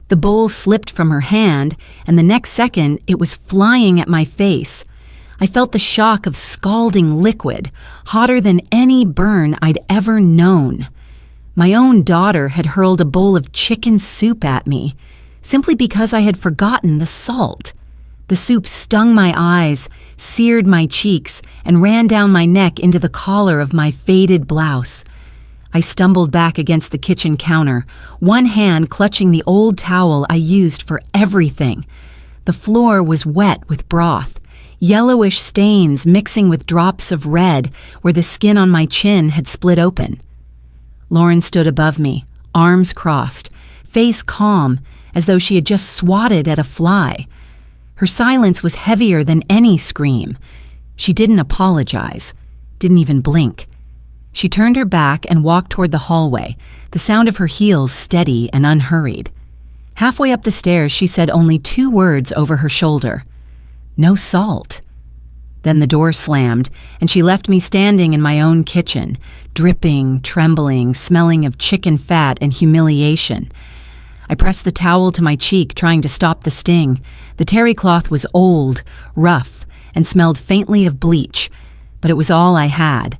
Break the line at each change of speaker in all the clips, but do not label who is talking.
The bowl slipped from her hand, and the next second it was flying at my face. I felt the shock of scalding liquid, hotter than any burn I'd ever known. My own daughter had hurled a bowl of chicken soup at me, simply because I had forgotten the salt. The soup stung my eyes, seared my cheeks, and ran down my neck into the collar of my faded blouse. I stumbled back against the kitchen counter, one hand clutching the old towel I used for everything. The floor was wet with broth, yellowish stains mixing with drops of red where the skin on my chin had split open. Lauren stood above me, arms crossed, face calm, as though she had just swatted at a fly. Her silence was heavier than any scream. She didn't apologize, didn't even blink. She turned her back and walked toward the hallway, the sound of her heels steady and unhurried. Halfway up the stairs, she said only 2 words over her shoulder. "No salt." Then the door slammed, and she left me standing in my own kitchen, dripping, trembling, smelling of chicken fat and humiliation. I pressed the towel to my cheek, trying to stop the sting. The terry cloth was old, rough, and smelled faintly of bleach, but it was all I had.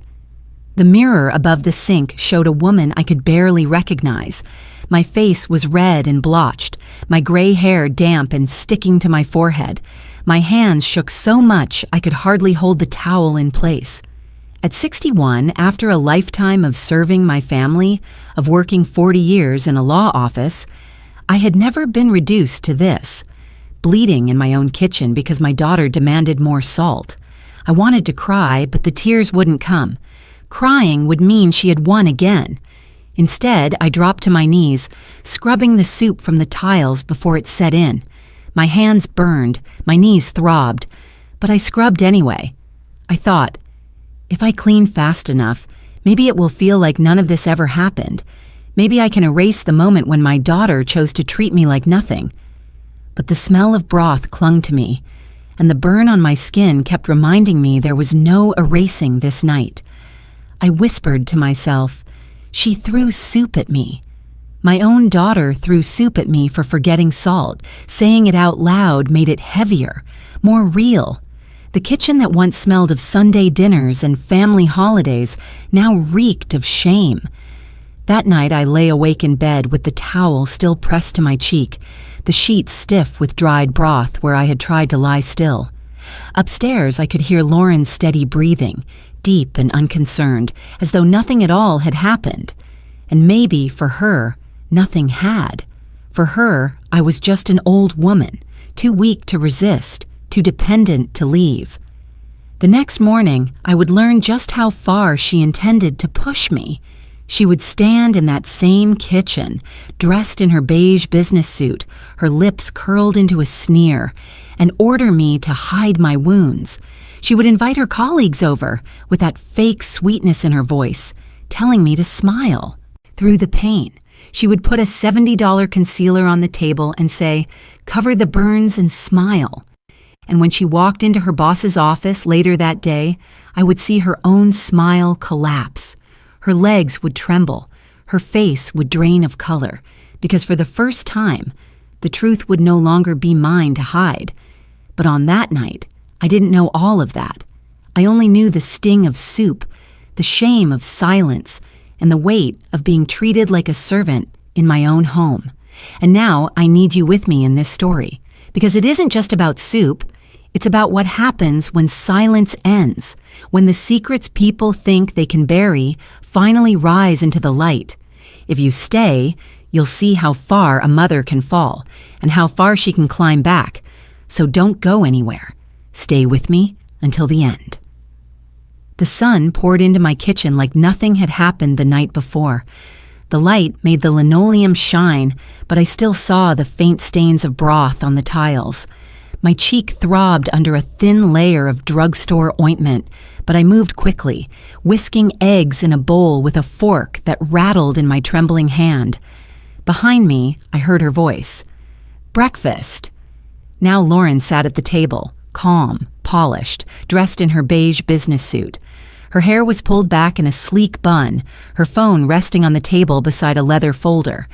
The mirror above the sink showed a woman I could barely recognize. My face was red and blotched, my gray hair damp and sticking to my forehead. My hands shook so much I could hardly hold the towel in place. At 61, after a lifetime of serving my family, of working 40 years in a law office, I had never been reduced to this. Bleeding in my own kitchen because my daughter demanded more salt. I wanted to cry, but the tears wouldn't come. Crying would mean she had won again. Instead, I dropped to my knees, scrubbing the soup from the tiles before it set in. My hands burned, my knees throbbed, but I scrubbed anyway. I thought, if I clean fast enough, maybe it will feel like none of this ever happened. Maybe I can erase the moment when my daughter chose to treat me like nothing. But the smell of broth clung to me, and the burn on my skin kept reminding me there was no erasing this night. I whispered to myself, she threw soup at me. My own daughter threw soup at me for forgetting salt. Saying it out loud made it heavier, more real. The kitchen that once smelled of Sunday dinners and family holidays now reeked of shame. That night I lay awake in bed with the towel still pressed to my cheek, the sheets stiff with dried broth where I had tried to lie still. Upstairs I could hear Lauren's steady breathing, deep and unconcerned, as though nothing at all had happened. And maybe, for her, nothing had. For her, I was just an old woman, too weak to resist, too dependent to leave. The next morning, I would learn just how far she intended to push me. She would stand in that same kitchen, dressed in her beige business suit, her lips curled into a sneer, and order me to hide my wounds. She would invite her colleagues over, with that fake sweetness in her voice, telling me to smile. Through the pain, she would put a $70 concealer on the table and say, "Cover the burns and smile." And when she walked into her boss's office later that day, I would see her own smile collapse. Her legs would tremble, her face would drain of color, because for the first time, the truth would no longer be mine to hide. But on that night, I didn't know all of that. I only knew the sting of soup, the shame of silence, and the weight of being treated like a servant in my own home. And now I need you with me in this story, because it isn't just about soup. It's about what happens when silence ends, when the secrets people think they can bury finally rise into the light. If you stay, you'll see how far a mother can fall and how far she can climb back. So don't go anywhere. Stay with me until the end. The sun poured into my kitchen like nothing had happened the night before. The light made the linoleum shine, but I still saw the faint stains of broth on the tiles. My cheek throbbed under a thin layer of drugstore ointment, but I moved quickly, whisking eggs in a bowl with a fork that rattled in my trembling hand. Behind me, I heard her voice. "Breakfast." Now Lauren sat at the table, calm, polished, dressed in her beige business suit. Her hair was pulled back in a sleek bun, her phone resting on the table beside a leather folder.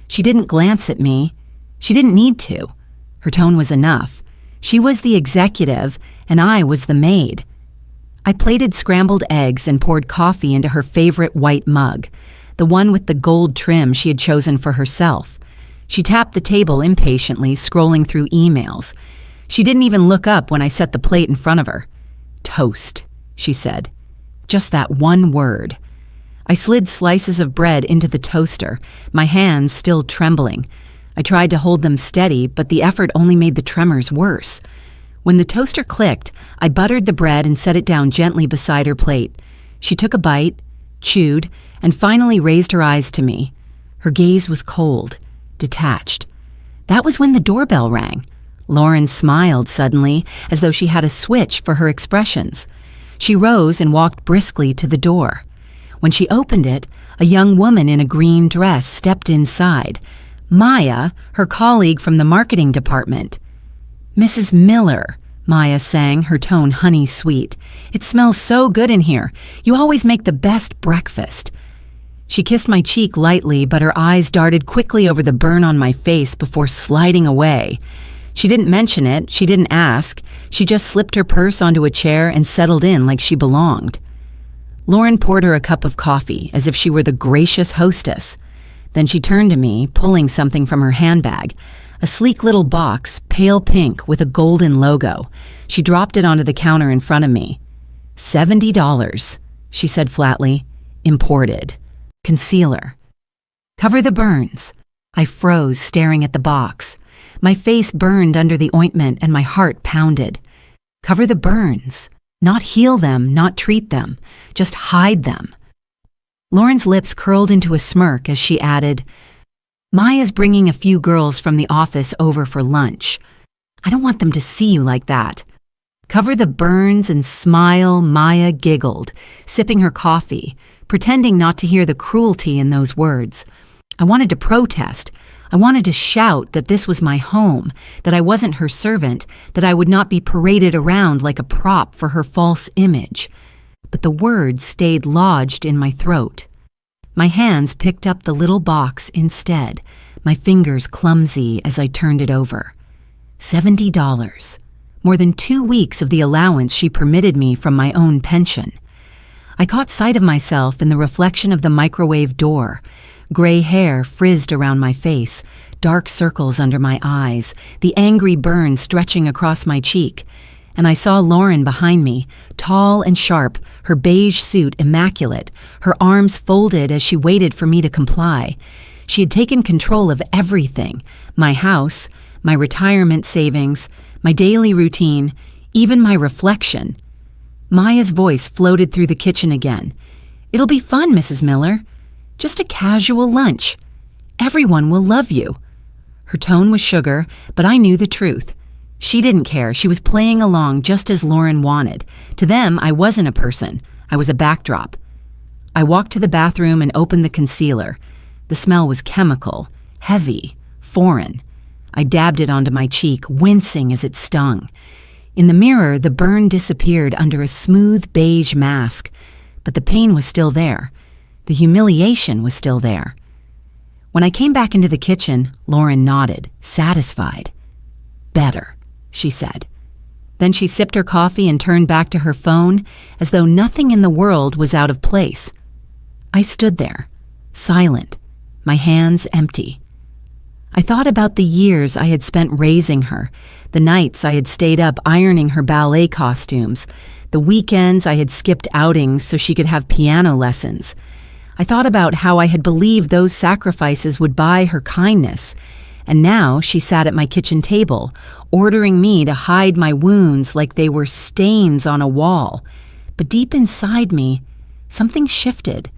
She didn't glance at me. She didn't need to. Her tone was enough. She was the executive, and I was the maid. I plated scrambled eggs and poured coffee into her favorite white mug, the one with the gold trim she had chosen for herself. She tapped the table impatiently, scrolling through emails. She didn't even look up when I set the plate in front of her. "Toast," she said. Just that one word. I slid slices of bread into the toaster, my hands still trembling. I tried to hold them steady, but the effort only made the tremors worse. When the toaster clicked, I buttered the bread and set it down gently beside her plate. She took a bite, chewed, and finally raised her eyes to me. Her gaze was cold, detached. That was when the doorbell rang. Lauren smiled suddenly, as though she had a switch for her expressions. She rose and walked briskly to the door. When she opened it, a young woman in a green dress stepped inside. Maya, her colleague from the marketing department. "Mrs. Miller," Maya sang, her tone honey-sweet. "It smells so good in here. You always make the best breakfast." She kissed my cheek lightly, but her eyes darted quickly over the burn on my face before sliding away. She didn't mention it, she didn't ask. She just slipped her purse onto a chair and settled in like she belonged. Lauren poured her a cup of coffee, as if she were the gracious hostess. Then she turned to me, pulling something from her handbag. A sleek little box, pale pink, with a golden logo. She dropped it onto the counter in front of me. $70, she said flatly. Imported. Concealer. Cover the burns. I froze, staring at the box. My face burned under the ointment and my heart pounded. Cover the burns. Not heal them, not treat them. Just hide them. Lauren's lips curled into a smirk as she added, "Maya's bringing a few girls from the office over for lunch. I don't want them to see you like that." Cover the burns and smile, Maya giggled, sipping her coffee, pretending not to hear the cruelty in those words. I wanted to protest. I wanted to shout that this was my home, that I wasn't her servant, that I would not be paraded around like a prop for her false image. But the words stayed lodged in my throat. My hands picked up the little box instead, my fingers clumsy as I turned it over. $70. More than 2 weeks of the allowance she permitted me from my own pension. I caught sight of myself in the reflection of the microwave door. Gray hair frizzed around my face, dark circles under my eyes, the angry burn stretching across my cheek. And I saw Lauren behind me, tall and sharp, her beige suit immaculate, her arms folded as she waited for me to comply. She had taken control of everything, my house, my retirement savings, my daily routine, even my reflection. Maya's voice floated through the kitchen again. "It'll be fun, Mrs. Miller. Just a casual lunch. Everyone will love you." Her tone was sugar, but I knew the truth. She didn't care. She was playing along just as Lauren wanted. To them, I wasn't a person. I was a backdrop. I walked to the bathroom and opened the concealer. The smell was chemical, heavy, foreign. I dabbed it onto my cheek, wincing as it stung. In the mirror, the burn disappeared under a smooth beige mask, but the pain was still there. The humiliation was still there. When I came back into the kitchen, Lauren nodded, satisfied. "Better," she said. Then she sipped her coffee and turned back to her phone as though nothing in the world was out of place. I stood there, silent, my hands empty. I thought about the years I had spent raising her, the nights I had stayed up ironing her ballet costumes, the weekends I had skipped outings so she could have piano lessons. I thought about how I had believed those sacrifices would buy her kindness, and now she sat at my kitchen table, ordering me to hide my wounds like they were stains on a wall. But deep inside me, something shifted.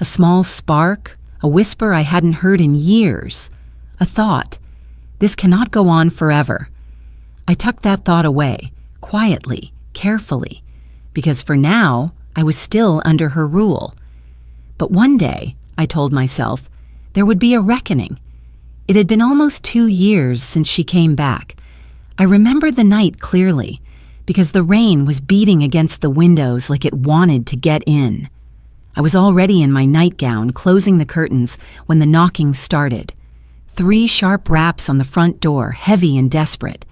A small spark, a whisper I hadn't heard in years. A thought, "This cannot go on forever." I tucked that thought away, quietly, carefully, because for now, I was still under her rule. But one day, I told myself, there would be a reckoning. It had been almost 2 years since she came back. I remember the night clearly, because the rain was beating against the windows like it wanted to get in. I was already in my nightgown, closing the curtains, when the knocking started. 3 sharp raps on the front door, heavy and desperate.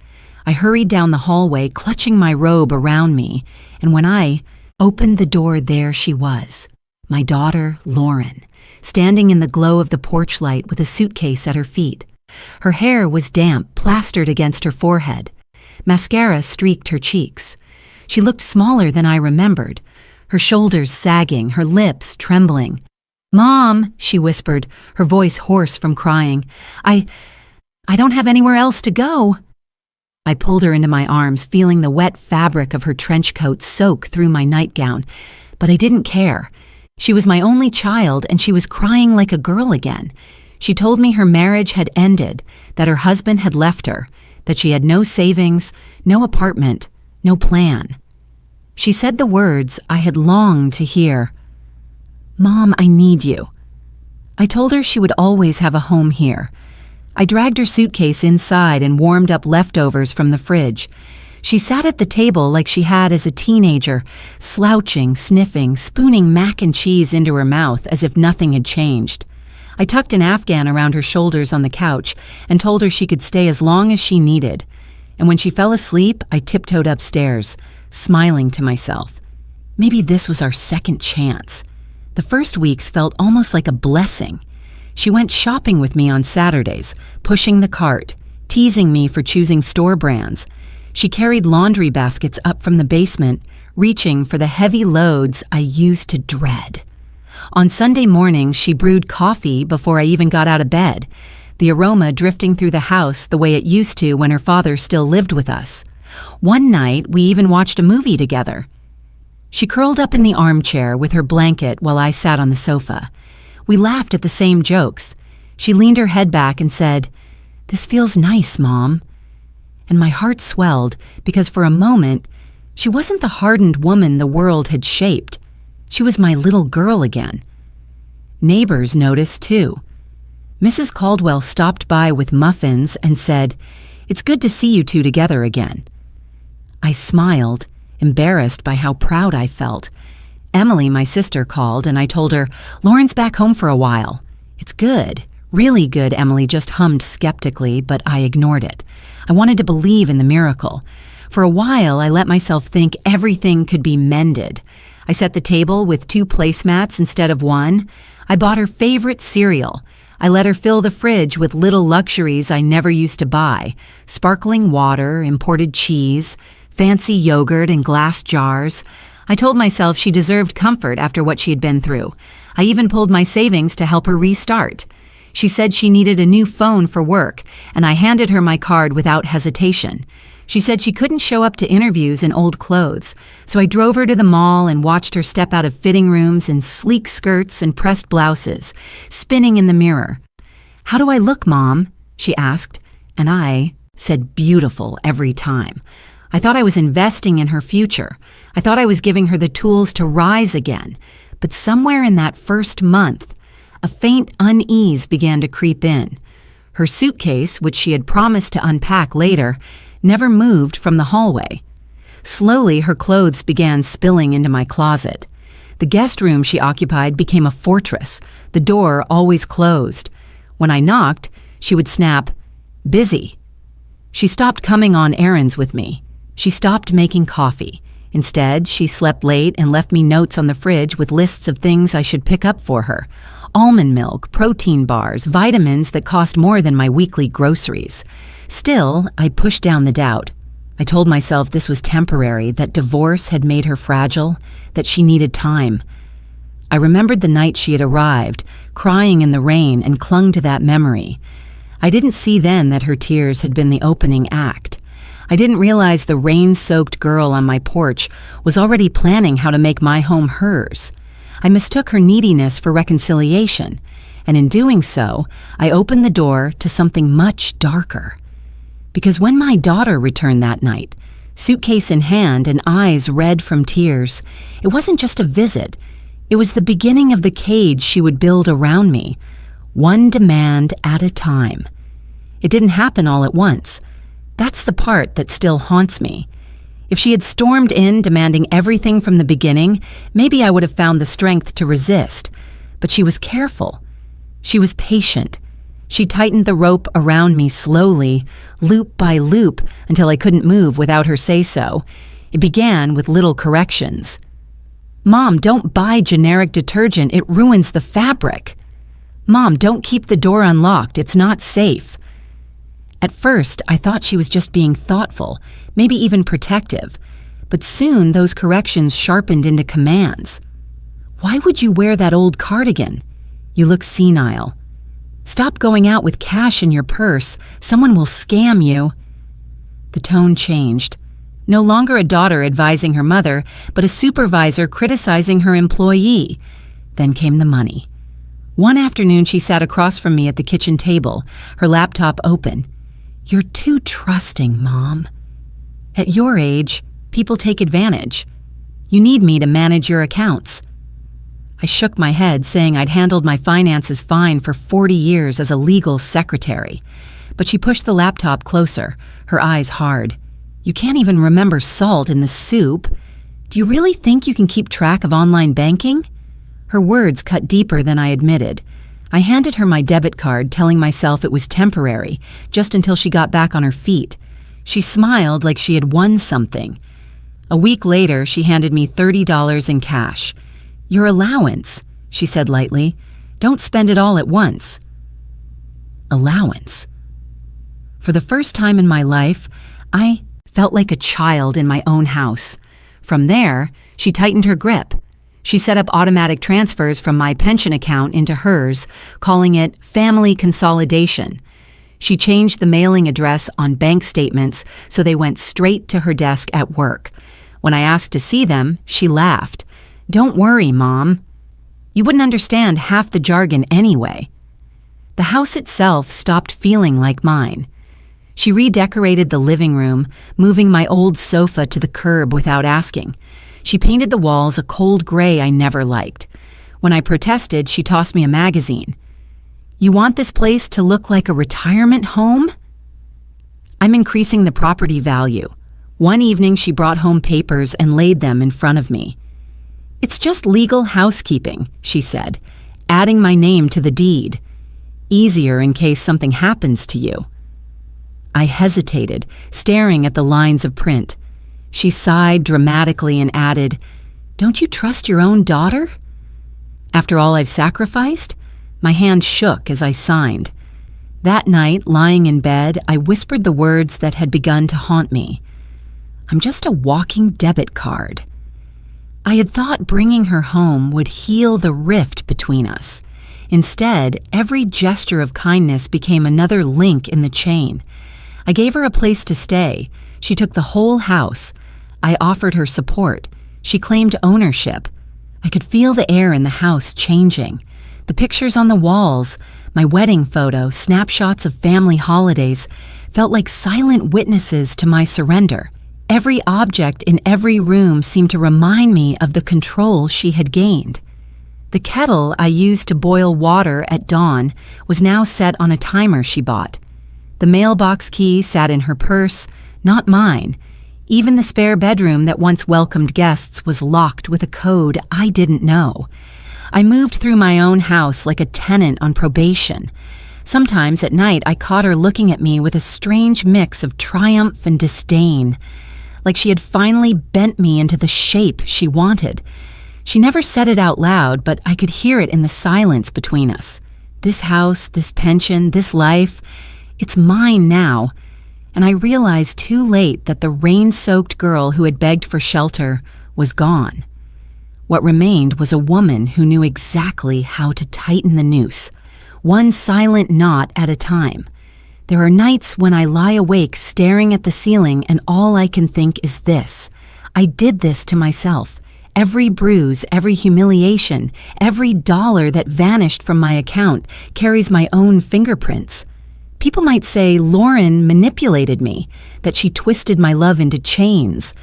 I hurried down the hallway, clutching my robe around me, and when I opened the door, there she was, my daughter, Lauren, standing in the glow of the porch light with a suitcase at her feet. Her hair was damp, plastered against her forehead. Mascara streaked her cheeks. She looked smaller than I remembered, her shoulders sagging, her lips trembling. "Mom," she whispered, her voice hoarse from crying. I don't have anywhere else to go." I pulled her into my arms, feeling the wet fabric of her trench coat soak through my nightgown, but I didn't care. She was my only child, and she was crying like a girl again. She told me her marriage had ended, that her husband had left her, that she had no savings, no apartment, no plan. She said the words I had longed to hear. "Mom, I need you." I told her she would always have a home here. I dragged her suitcase inside and warmed up leftovers from the fridge. She sat at the table like she had as a teenager, slouching, sniffing, spooning mac and cheese into her mouth as if nothing had changed. I tucked an Afghan around her shoulders on the couch and told her she could stay as long as she needed. And when she fell asleep, I tiptoed upstairs, smiling to myself. Maybe this was our second chance. The first weeks felt almost like a blessing. She went shopping with me on Saturdays, pushing the cart, teasing me for choosing store brands. She carried laundry baskets up from the basement, reaching for the heavy loads I used to dread. On Sunday mornings, she brewed coffee before I even got out of bed, the aroma drifting through the house the way it used to when her father still lived with us. One night, we even watched a movie together. She curled up in the armchair with her blanket while I sat on the sofa. We laughed at the same jokes. She leaned her head back and said, "This feels nice, Mom." And my heart swelled because for a moment, she wasn't the hardened woman the world had shaped. She was my little girl again. Neighbors noticed too. Mrs. Caldwell stopped by with muffins and said, "It's good to see you two together again." I smiled, embarrassed by how proud I felt. Emily, my sister, called and I told her, "Lauren's back home for a while." "It's good, really good," Emily just hummed skeptically, but I ignored it. I wanted to believe in the miracle. For a while, I let myself think everything could be mended. I set the table with 2 placemats instead of 1. I bought her favorite cereal. I let her fill the fridge with little luxuries I never used to buy: sparkling water, imported cheese, fancy yogurt in glass jars. I told myself she deserved comfort after what she had been through. I even pulled my savings to help her restart. She said she needed a new phone for work, and I handed her my card without hesitation. She said she couldn't show up to interviews in old clothes, so I drove her to the mall and watched her step out of fitting rooms in sleek skirts and pressed blouses, spinning in the mirror. "How do I look, Mom?" she asked, and I said beautiful every time. I thought I was investing in her future. I thought I was giving her the tools to rise again. But somewhere in that first month, a faint unease began to creep in. Her suitcase, which she had promised to unpack later, never moved from the hallway. Slowly, her clothes began spilling into my closet. The guest room she occupied became a fortress, the door always closed. When I knocked, she would snap, "Busy." She stopped coming on errands with me. She stopped making coffee. Instead, she slept late and left me notes on the fridge with lists of things I should pick up for her: almond milk, protein bars, vitamins that cost more than my weekly groceries. Still, I pushed down the doubt. I told myself this was temporary, that divorce had made her fragile, that she needed time. I remembered the night she had arrived, crying in the rain, and clung to that memory. I didn't see then that her tears had been the opening act. I didn't realize the rain-soaked girl on my porch was already planning how to make my home hers. I mistook her neediness for reconciliation, and in doing so, I opened the door to something much darker. Because when my daughter returned that night, suitcase in hand and eyes red from tears, it wasn't just a visit. It was the beginning of the cage she would build around me, one demand at a time. It didn't happen all at once. That's the part that still haunts me. If she had stormed in demanding everything from the beginning, maybe I would have found the strength to resist. But she was careful. She was patient. She tightened the rope around me slowly, loop by loop, until I couldn't move without her say-so. It began with little corrections. "Mom, don't buy generic detergent. It ruins the fabric." "Mom, don't keep the door unlocked. It's not safe." At first, I thought she was just being thoughtful, maybe even protective. But soon, those corrections sharpened into commands. "Why would you wear that old cardigan? You look senile. Stop going out with cash in your purse. Someone will scam you." The tone changed. No longer a daughter advising her mother, but a supervisor criticizing her employee. Then came the money. One afternoon, she sat across from me at the kitchen table, her laptop open. "You're too trusting, Mom. At your age, people take advantage. You need me to manage your accounts." I shook my head, saying I'd handled my finances fine for 40 years as a legal secretary. But she pushed the laptop closer, her eyes hard. "You can't even remember salt in the soup. Do you really think you can keep track of online banking?" Her words cut deeper than I admitted. I handed her my debit card, telling myself it was temporary, just until she got back on her feet. She smiled like she had won something. A week later, she handed me $30 in cash. "Your allowance," she said lightly. "Don't spend it all at once." Allowance. For the first time in my life, I felt like a child in my own house. From there, she tightened her grip. She set up automatic transfers from my pension account into hers, calling it family consolidation. She changed the mailing address on bank statements so they went straight to her desk at work. When I asked to see them, she laughed. "Don't worry, Mom. You wouldn't understand half the jargon anyway." The house itself stopped feeling like mine. She redecorated the living room, moving my old sofa to the curb without asking. She painted the walls a cold gray I never liked. When I protested, she tossed me a magazine. "You want this place to look like a retirement home?" I'm increasing the property value. One evening, she brought home papers and laid them in front of me. "It's just legal housekeeping," she said, "adding my name to the deed. Easier in case something happens to you." I hesitated, staring at the lines of print. She sighed dramatically and added, "Don't you trust your own daughter?" After all I've sacrificed? My hand shook as I signed. That night, lying in bed, I whispered the words that had begun to haunt me. "I'm just a walking debit card." I had thought bringing her home would heal the rift between us. Instead, every gesture of kindness became another link in the chain. I gave her a place to stay. She took the whole house. I offered her support. She claimed ownership. I could feel the air in the house changing. The pictures on the walls, my wedding photo, snapshots of family holidays, felt like silent witnesses to my surrender. Every object in every room seemed to remind me of the control she had gained. The kettle I used to boil water at dawn was now set on a timer she bought. The mailbox key sat in her purse, not mine. Even the spare bedroom that once welcomed guests was locked with a code I didn't know. I moved through my own house like a tenant on probation. Sometimes at night I caught her looking at me with a strange mix of triumph and disdain, like she had finally bent me into the shape she wanted. She never said it out loud, but I could hear it in the silence between us. This house, this pension, this life, it's mine now. And I realized too late that the rain-soaked girl who had begged for shelter was gone. What remained was a woman who knew exactly how to tighten the noose, one silent knot at a time. There are nights when I lie awake staring at the ceiling and all I can think is this: I did this to myself. Every bruise, every humiliation, every dollar that vanished from my account carries my own fingerprints. People might say Lauren manipulated me, that she twisted my love into chains.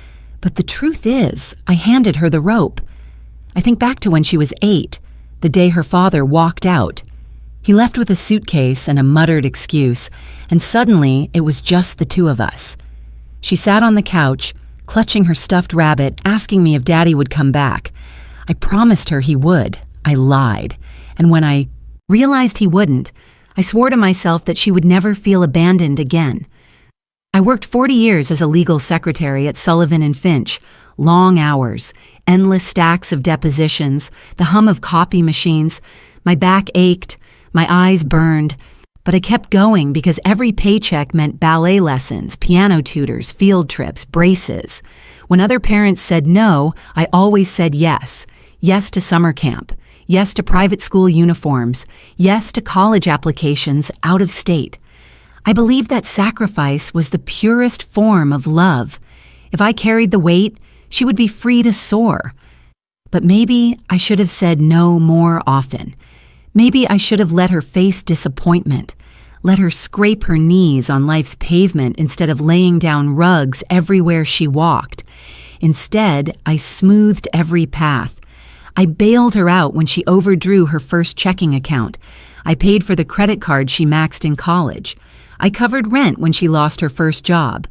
But the truth is, I handed her the rope. I think back to when she was 8, the day her father walked out. He left with a suitcase and a muttered excuse, and suddenly it was just the two of us. She sat on the couch, clutching her stuffed rabbit, asking me if Daddy would come back. I promised her he would. I lied. And when I realized he wouldn't, I swore to myself that she would never feel abandoned again. I worked 40 years as a legal secretary at Sullivan and Finch. Long hours, endless stacks of depositions, the hum of copy machines. My back ached, my eyes burned, but I kept going because every paycheck meant ballet lessons, piano tutors, field trips, braces. When other parents said no, I always said yes. Yes to summer camp. Yes to private school uniforms. Yes to college applications out of state. I believed that sacrifice was the purest form of love. If I carried the weight, she would be free to soar. But maybe I should have said no more often. Maybe I should have let her face disappointment, let her scrape her knees on life's pavement instead of laying down rugs everywhere she walked. Instead, I smoothed every path. I bailed her out when she overdrew her first checking account. I paid for the credit card she maxed in college. I covered rent when she lost her first job.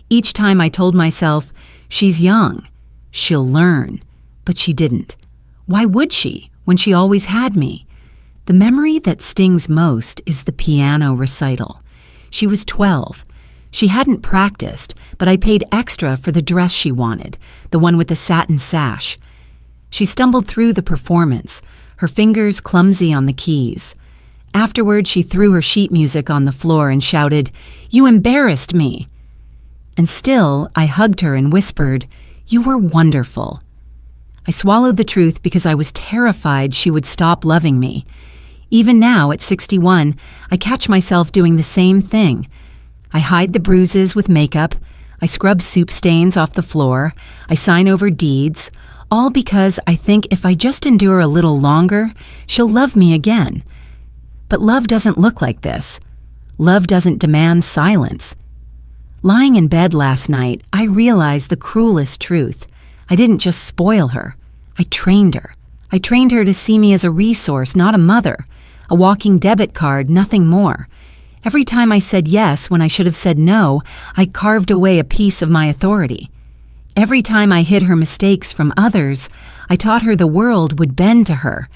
Each time I told myself, she's young, she'll learn. But she didn't. Why would she, when she always had me? The memory that stings most is the piano recital. She was 12. She hadn't practiced, but I paid extra for the dress she wanted, the one with the satin sash. She stumbled through the performance, her fingers clumsy on the keys. Afterward, she threw her sheet music on the floor and shouted, "You embarrassed me!" And still, I hugged her and whispered, "You were wonderful." I swallowed the truth because I was terrified she would stop loving me. Even now, at 61, I catch myself doing the same thing. I hide the bruises with makeup, I scrub soup stains off the floor, I sign over deeds, all because I think if I just endure a little longer, she'll love me again. But love doesn't look like this. Love doesn't demand silence. Lying in bed last night, I realized the cruelest truth. I didn't just spoil her. I trained her. I trained her to see me as a resource, not a mother. A walking debit card, nothing more. Every time I said yes when I should have said no, I carved away a piece of my authority. Every time I hid her mistakes from others, I taught her the world would bend to her.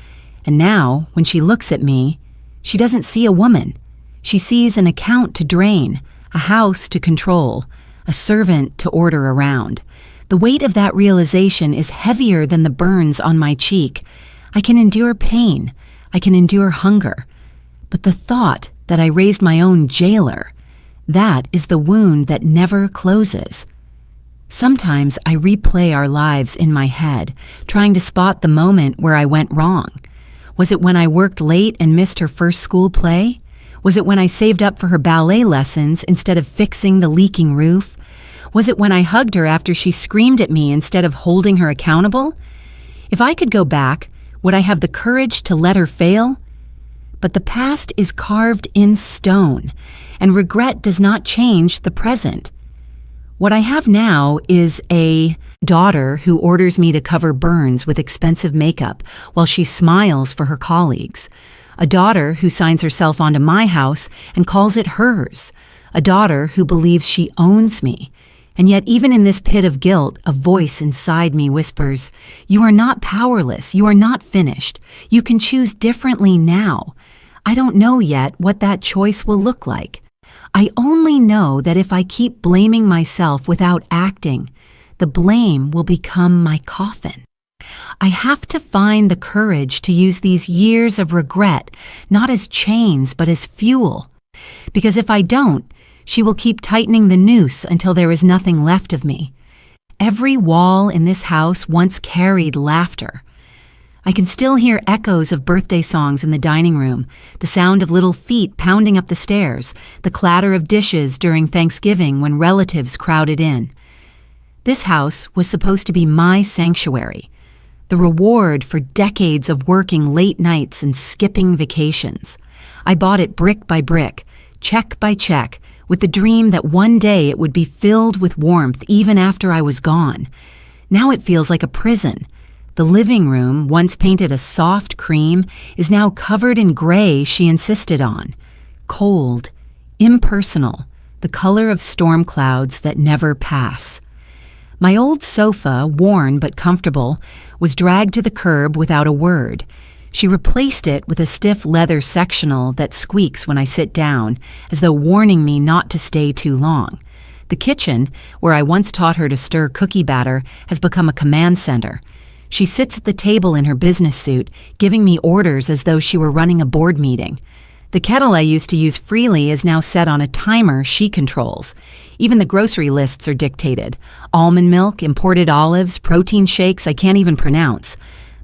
And now, when she looks at me, she doesn't see a woman. She sees an account to drain, a house to control, a servant to order around. The weight of that realization is heavier than the burns on my cheek. I can endure pain. I can endure hunger. But the thought that I raised my own jailer, that is the wound that never closes. Sometimes I replay our lives in my head, trying to spot the moment where I went wrong. Was it when I worked late and missed her first school play? Was it when I saved up for her ballet lessons instead of fixing the leaking roof? Was it when I hugged her after she screamed at me instead of holding her accountable? If I could go back, would I have the courage to let her fail? But the past is carved in stone, and regret does not change the present. What I have now is a daughter who orders me to cover burns with expensive makeup while she smiles for her colleagues. A daughter who signs herself onto my house and calls it hers. A daughter who believes she owns me. And yet, even in this pit of guilt, a voice inside me whispers, "You are not powerless. You are not finished. You can choose differently now." I don't know yet what that choice will look like. I only know that if I keep blaming myself without acting, the blame will become my coffin. I have to find the courage to use these years of regret not as chains but as fuel. Because if I don't, she will keep tightening the noose until there is nothing left of me. Every wall in this house once carried laughter. I can still hear echoes of birthday songs in the dining room, the sound of little feet pounding up the stairs, the clatter of dishes during Thanksgiving when relatives crowded in. This house was supposed to be my sanctuary, the reward for decades of working late nights and skipping vacations. I bought it brick by brick, check by check, with the dream that one day it would be filled with warmth even after I was gone. Now it feels like a prison. The living room, once painted a soft cream, is now covered in gray she insisted on. Cold, impersonal, the color of storm clouds that never pass. My old sofa, worn but comfortable, was dragged to the curb without a word. She replaced it with a stiff leather sectional that squeaks when I sit down, as though warning me not to stay too long. The kitchen, where I once taught her to stir cookie batter, has become a command center. She sits at the table in her business suit, giving me orders as though she were running a board meeting. The kettle I used to use freely is now set on a timer she controls. Even the grocery lists are dictated. Almond milk, imported olives, protein shakes I can't even pronounce.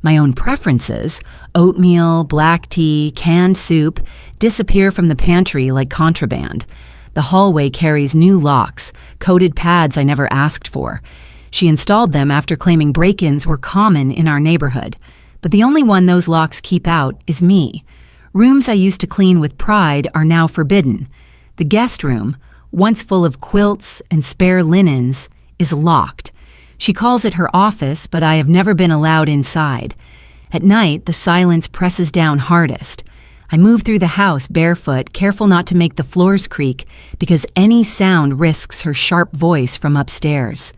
My own preferences, oatmeal, black tea, canned soup, disappear from the pantry like contraband. The hallway carries new locks, coded pads I never asked for. She installed them after claiming break-ins were common in our neighborhood. But the only one those locks keep out is me. Rooms I used to clean with pride are now forbidden. The guest room, once full of quilts and spare linens, is locked. She calls it her office, but I have never been allowed inside. At night, the silence presses down hardest. I move through the house barefoot, careful not to make the floors creak, because any sound risks her sharp voice from upstairs.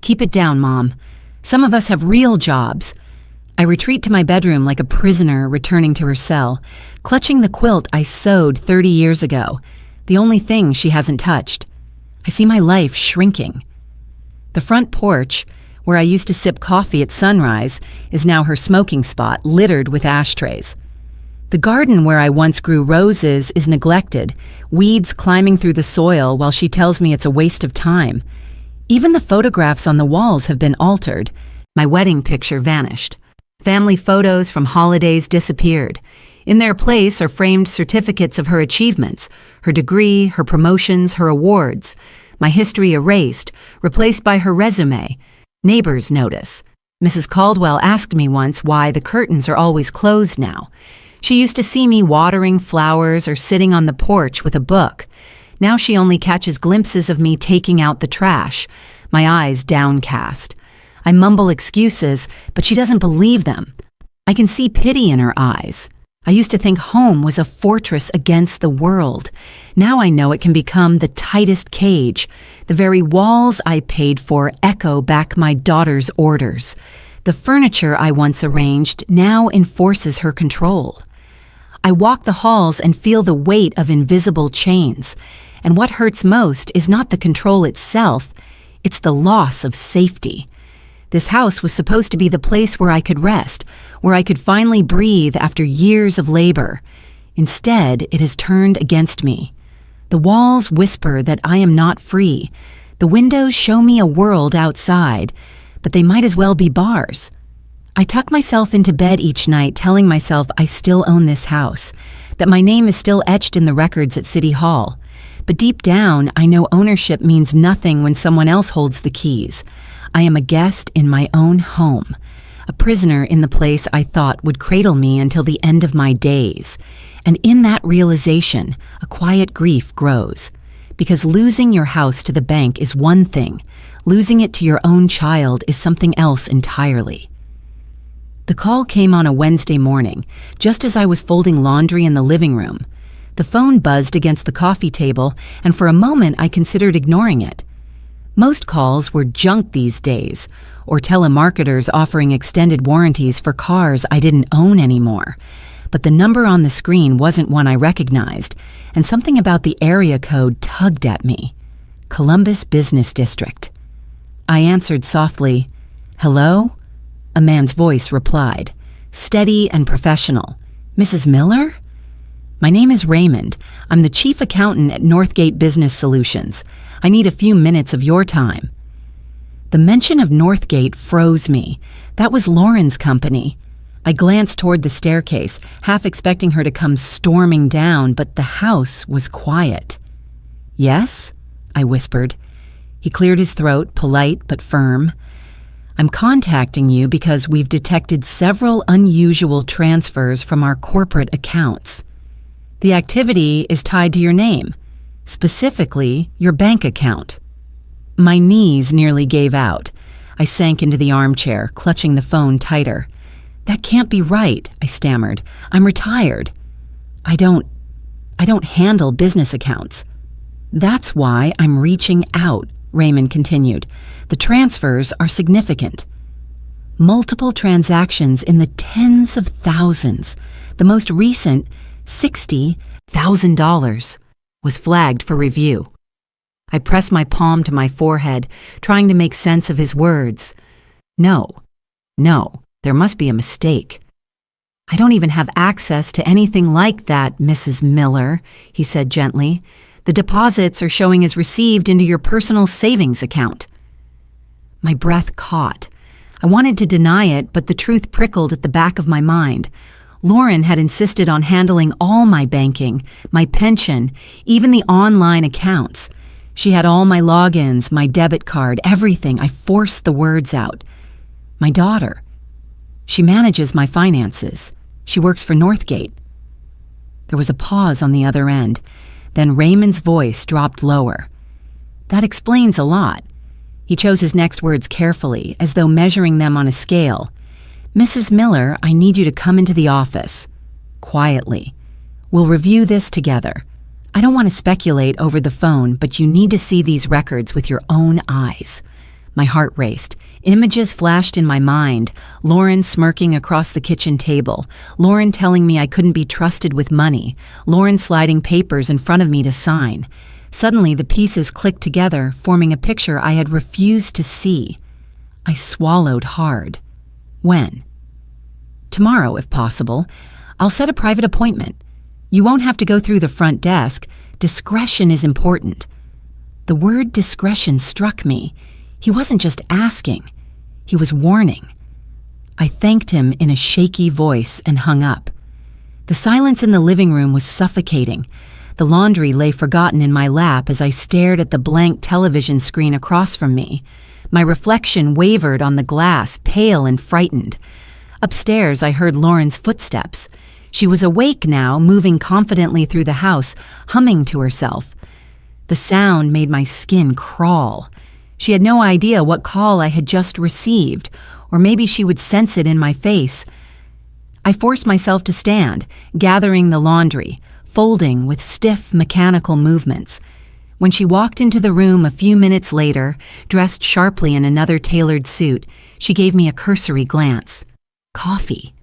Keep it down, Mom. Some of us have real jobs. I retreat to my bedroom like a prisoner returning to her cell, clutching the quilt I sewed 30 years ago, the only thing she hasn't touched. I see my life shrinking. The front porch, where I used to sip coffee at sunrise, is now her smoking spot, littered with ashtrays. The garden where I once grew roses is neglected, weeds climbing through the soil while she tells me it's a waste of time. Even the photographs on the walls have been altered. My wedding picture vanished. Family photos from holidays disappeared. In their place are framed certificates of her achievements, her degree, her promotions, her awards. My history erased, replaced by her resume. Neighbors notice. Mrs. Caldwell asked me once why the curtains are always closed now. She used to see me watering flowers or sitting on the porch with a book. Now she only catches glimpses of me taking out the trash, my eyes downcast. I mumble excuses, but she doesn't believe them. I can see pity in her eyes. I used to think home was a fortress against the world. Now I know it can become the tightest cage. The very walls I paid for echo back my daughter's orders. The furniture I once arranged now enforces her control. I walk the halls and feel the weight of invisible chains. And what hurts most is not the control itself, it's the loss of safety. This house was supposed to be the place where I could rest, where I could finally breathe after years of labor. Instead, it has turned against me. The walls whisper that I am not free. The windows show me a world outside, but they might as well be bars. I tuck myself into bed each night telling myself I still own this house, that my name is still etched in the records at City Hall. But deep down, I know ownership means nothing when someone else holds the keys. I am a guest in my own home, a prisoner in the place I thought would cradle me until the end of my days. And in that realization, a quiet grief grows. Because losing your house to the bank is one thing, losing it to your own child is something else entirely. The call came on a Wednesday morning, just as I was folding laundry in the living room. The phone buzzed against the coffee table, and for a moment I considered ignoring it. Most calls were junk these days, or telemarketers offering extended warranties for cars I didn't own anymore. But the number on the screen wasn't one I recognized, and something about the area code tugged at me. Columbus Business District. I answered softly, "Hello?" A man's voice replied, steady and professional. "Mrs. Miller?" "My name is Raymond. I'm the chief accountant at Northgate Business Solutions. I need a few minutes of your time." The mention of Northgate froze me. That was Lauren's company. I glanced toward the staircase, half expecting her to come storming down, but the house was quiet. "Yes?" I whispered. He cleared his throat, polite but firm. "I'm contacting you because we've detected several unusual transfers from our corporate accounts. The activity is tied to your name, specifically your bank account." My knees nearly gave out. I sank into the armchair, clutching the phone tighter. "That can't be right," I stammered. "I'm retired. I don't handle business accounts." "That's why I'm reaching out," Raymond continued. "The transfers are significant." Multiple transactions in the tens of thousands. The most recent, $60,000, was flagged for review. I pressed my palm to my forehead, trying to make sense of his words. No, there must be a mistake. I don't even have access to anything like that, Mrs. Miller, he said gently. The deposits are showing as received into your personal savings account. My breath caught. I wanted to deny it, but the truth prickled at the back of my mind. Lauren had insisted on handling all my banking, my pension, even the online accounts. She had all my logins, my debit card, everything. I forced the words out. My daughter. She manages my finances. She works for Northgate. There was a pause on the other end. Then Raymond's voice dropped lower. That explains a lot. He chose his next words carefully, as though measuring them on a scale. Mrs. Miller, I need you to come into the office. Quietly. We'll review this together. I don't want to speculate over the phone, but you need to see these records with your own eyes. My heart raced. Images flashed in my mind. Lauren smirking across the kitchen table. Lauren telling me I couldn't be trusted with money. Lauren sliding papers in front of me to sign. Suddenly, the pieces clicked together, forming a picture I had refused to see. I swallowed hard. When? Tomorrow, if possible. I'll set a private appointment. You won't have to go through the front desk. Discretion is important. The word discretion struck me. He wasn't just asking. He was warning. I thanked him in a shaky voice and hung up. The silence in the living room was suffocating. The laundry lay forgotten in my lap as I stared at the blank television screen across from me. My reflection wavered on the glass, pale and frightened. Upstairs, I heard Lauren's footsteps. She was awake now, moving confidently through the house, humming to herself. The sound made my skin crawl. She had no idea what call I had just received, or maybe she would sense it in my face. I forced myself to stand, gathering the laundry, folding with stiff, mechanical movements. When she walked into the room a few minutes later, dressed sharply in another tailored suit, she gave me a cursory glance. Coffee.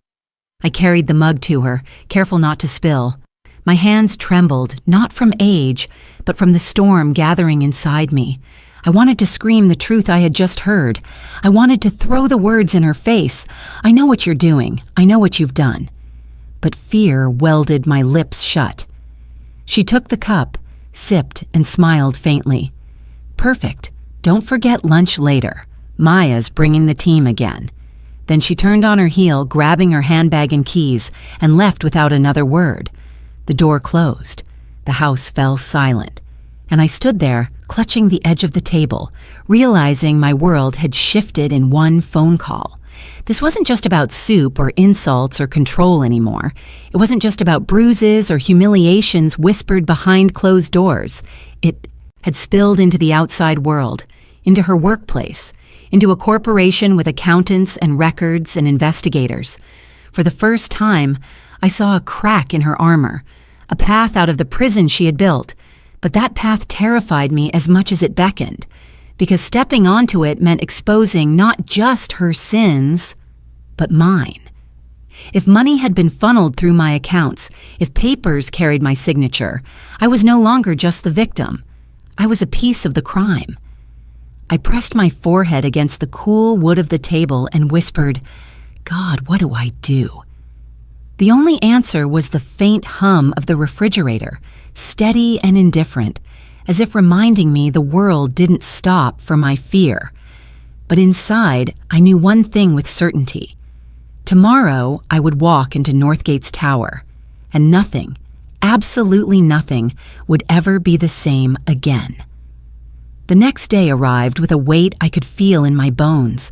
I carried the mug to her, careful not to spill. My hands trembled, not from age, but from the storm gathering inside me. I wanted to scream the truth I had just heard. I wanted to throw the words in her face. I know what you're doing. I know what you've done. But fear welded my lips shut. She took the cup, sipped, and smiled faintly. Perfect. Don't forget lunch later. Maya's bringing the team again. Then she turned on her heel, grabbing her handbag and keys, and left without another word. The door closed. The house fell silent. And I stood there, clutching the edge of the table, realizing my world had shifted in one phone call. This wasn't just about soup or insults or control anymore. It wasn't just about bruises or humiliations whispered behind closed doors. It had spilled into the outside world, into her workplace, into a corporation with accountants and records and investigators. For the first time, I saw a crack in her armor, a path out of the prison she had built. But that path terrified me as much as it beckoned, because stepping onto it meant exposing not just her sins, but mine. If money had been funneled through my accounts, if papers carried my signature, I was no longer just the victim. I was a piece of the crime. I pressed my forehead against the cool wood of the table and whispered, God, what do I do? The only answer was the faint hum of the refrigerator, steady and indifferent, as if reminding me the world didn't stop for my fear. But inside, I knew one thing with certainty. Tomorrow, I would walk into Northgate's tower, and nothing, absolutely nothing, would ever be the same again. The next day arrived with a weight I could feel in my bones.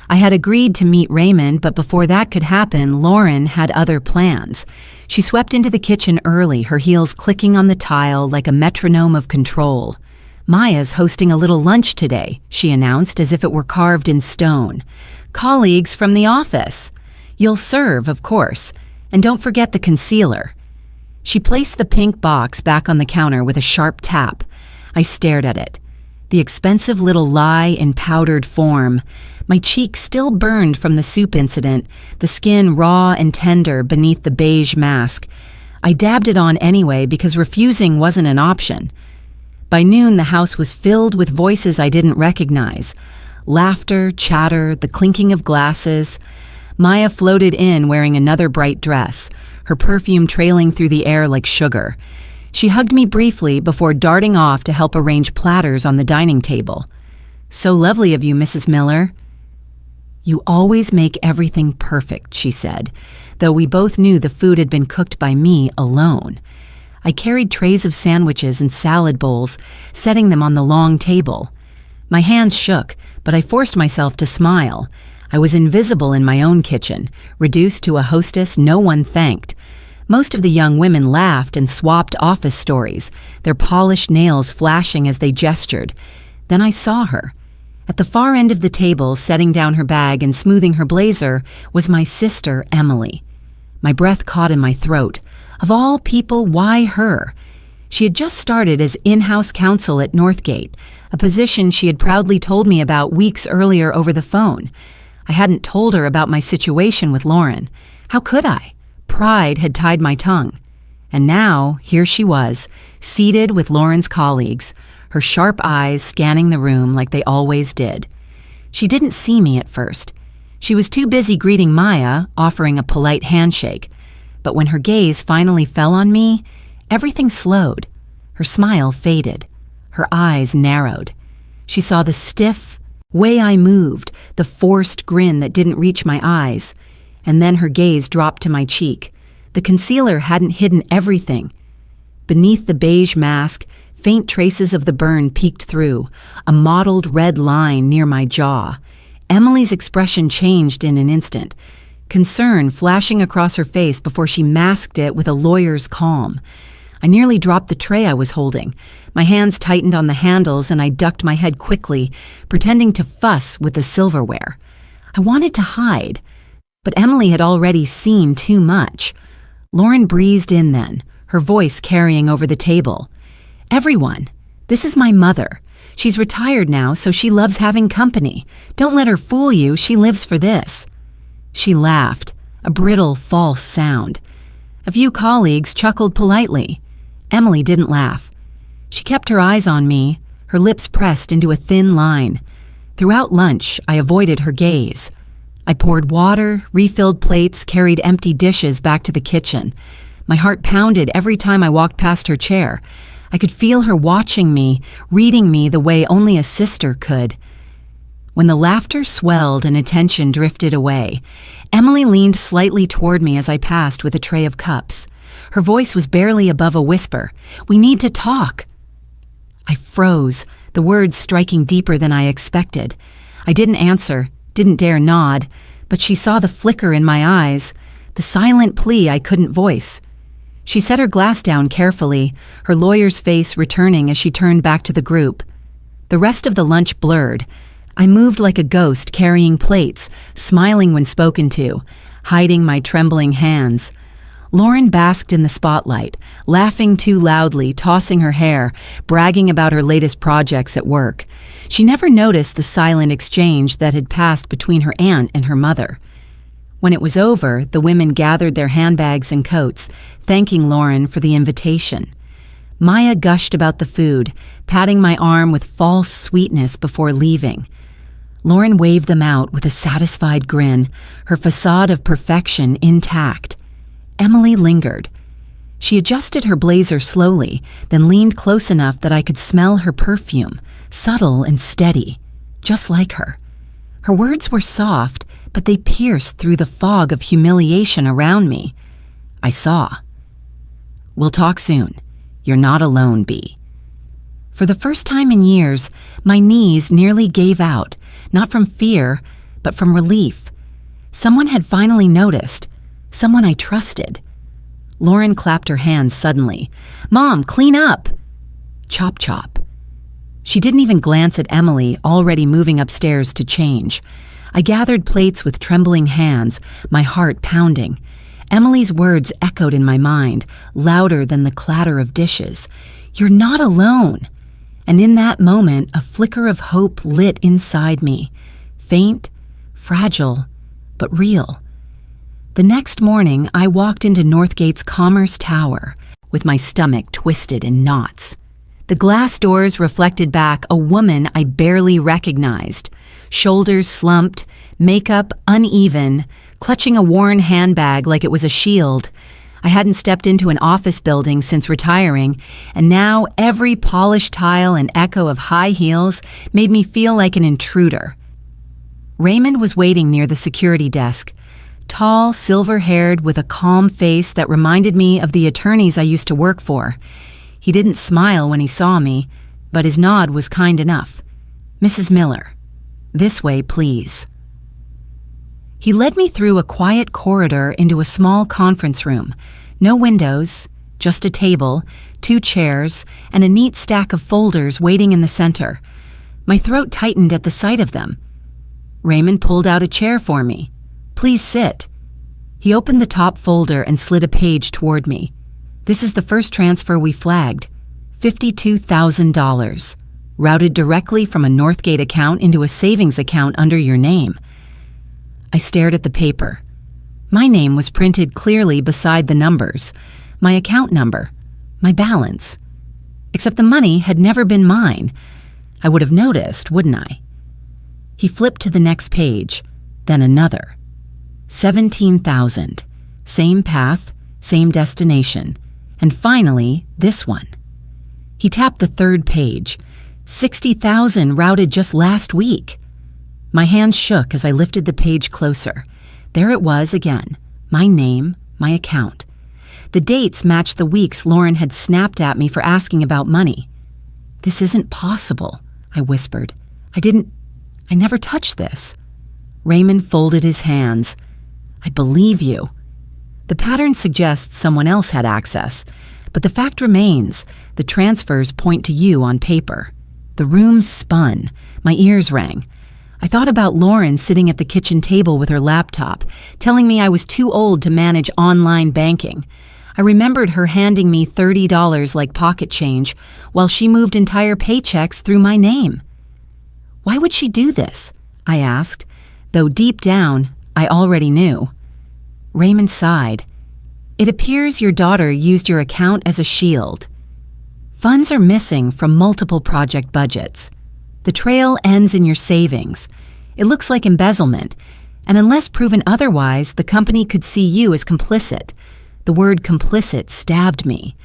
I had agreed to meet Raymond, but before that could happen, Lauren had other plans. She swept into the kitchen early, her heels clicking on the tile like a metronome of control. Maya's hosting a little lunch today, she announced as if it were carved in stone. Colleagues from the office. You'll serve, of course, and don't forget the concealer. She placed the pink box back on the counter with a sharp tap. I stared at it. the expensive little lie in powdered form. My cheek still burned from the soup incident, the skin raw and tender beneath the beige mask. I dabbed it on anyway because refusing wasn't an option. By noon, the house was filled with voices I didn't recognize. Laughter, chatter, the clinking of glasses. Maya floated in wearing another bright dress, her perfume trailing through the air like sugar. She hugged me briefly before darting off to help arrange platters on the dining table. "So lovely of you, Mrs. Miller." "You always make everything perfect," she said, though we both knew the food had been cooked by me alone. I carried trays of sandwiches and salad bowls, setting them on the long table. My hands shook, but I forced myself to smile. I was invisible in my own kitchen, reduced to a hostess no one thanked. Most of the young women laughed and swapped office stories, their polished nails flashing as they gestured. Then I saw her. At the far end of the table, setting down her bag and smoothing her blazer, was my sister, Emily. My breath caught in my throat. Of all people, why her? She had just started as in-house counsel at Northgate, a position she had proudly told me about weeks earlier over the phone. I hadn't told her about my situation with Lauren. How could I? Pride had tied my tongue. And now, here she was, seated with Lauren's colleagues, her sharp eyes scanning the room like they always did. She didn't see me at first. She was too busy greeting Maya, offering a polite handshake. But when her gaze finally fell on me, everything slowed. Her smile faded. Her eyes narrowed. She saw the stiff way I moved, the forced grin that didn't reach my eyes. And then her gaze dropped to my cheek. The concealer hadn't hidden everything. Beneath the beige mask, faint traces of the burn peeked through, a mottled red line near my jaw. Emily's expression changed in an instant, concern flashing across her face before she masked it with a lawyer's calm. I nearly dropped the tray I was holding. My hands tightened on the handles and I ducked my head quickly, pretending to fuss with the silverware. I wanted to hide, but Emily had already seen too much. Lauren breezed in then, her voice carrying over the table. "Everyone, this is my mother. She's retired now, so she loves having company. Don't let her fool you, she lives for this." She laughed, a brittle, false sound. A few colleagues chuckled politely. Emily didn't laugh. She kept her eyes on me, her lips pressed into a thin line. Throughout lunch, I avoided her gaze. I poured water, refilled plates, carried empty dishes back to the kitchen. My heart pounded every time I walked past her chair. I could feel her watching me, reading me the way only a sister could. When the laughter swelled and attention drifted away, Emily leaned slightly toward me as I passed with a tray of cups. Her voice was barely above a whisper. "We need to talk." I froze, the words striking deeper than I expected. I didn't answer, didn't dare nod, but she saw the flicker in my eyes, the silent plea I couldn't voice. She set her glass down carefully, her lawyer's face returning as she turned back to the group. The rest of the lunch blurred. I moved like a ghost, carrying plates, smiling when spoken to, hiding my trembling hands. Lauren basked in the spotlight, laughing too loudly, tossing her hair, bragging about her latest projects at work. She never noticed the silent exchange that had passed between her aunt and her mother. When it was over, the women gathered their handbags and coats, thanking Lauren for the invitation. Maya gushed about the food, patting my arm with false sweetness before leaving. Lauren waved them out with a satisfied grin, her facade of perfection intact. Emily lingered. She adjusted her blazer slowly, then leaned close enough that I could smell her perfume, subtle and steady, just like her. Her words were soft, but they pierced through the fog of humiliation around me. I saw. "We'll talk soon. You're not alone, Bea." For the first time in years, my knees nearly gave out, not from fear, but from relief. Someone had finally noticed, someone I trusted. Lauren clapped her hands suddenly. "Mom, clean up!" Chop chop. She didn't even glance at Emily, already moving upstairs to change. I gathered plates with trembling hands, my heart pounding. Emily's words echoed in my mind, louder than the clatter of dishes. "You're not alone." And in that moment, a flicker of hope lit inside me. Faint, fragile, but real. The next morning, I walked into Northgate's Commerce Tower with my stomach twisted in knots. The glass doors reflected back a woman I barely recognized, shoulders slumped, makeup uneven, clutching a worn handbag like it was a shield. I hadn't stepped into an office building since retiring, and now every polished tile and echo of high heels made me feel like an intruder. Raymond was waiting near the security desk, tall, silver-haired, with a calm face that reminded me of the attorneys I used to work for. He didn't smile when he saw me, but his nod was kind enough. "Mrs. Miller, this way, please." He led me through a quiet corridor into a small conference room. No windows, just a table, 2 chairs, and a neat stack of folders waiting in the center. My throat tightened at the sight of them. Raymond pulled out a chair for me. "Please sit." He opened the top folder and slid a page toward me. "This is the first transfer we flagged. $52,000, routed directly from a Northgate account into a savings account under your name." I stared at the paper. My name was printed clearly beside the numbers, my account number, my balance. Except the money had never been mine. I would have noticed, wouldn't I? He flipped to the next page, then another. 17,000, same path, same destination, and finally, this one. He tapped the third page. 60,000 routed just last week. My hand shook as I lifted the page closer. There it was again, my name, my account. The dates matched the weeks Lauren had snapped at me for asking about money. "This isn't possible," I whispered. I never touched this." Raymond folded his hands. "I believe you. The pattern suggests someone else had access, but the fact remains, the transfers point to you on paper." The room spun. My ears rang. I thought about Lauren sitting at the kitchen table with her laptop, telling me I was too old to manage online banking. I remembered her handing me $30 like pocket change while she moved entire paychecks through my name. "Why would she do this?" I asked, though deep down, I already knew. Raymond sighed. "It appears your daughter used your account as a shield. Funds are missing from multiple project budgets. The trail ends in your savings. It looks like embezzlement, and unless proven otherwise, the company could see you as complicit." The word complicit stabbed me.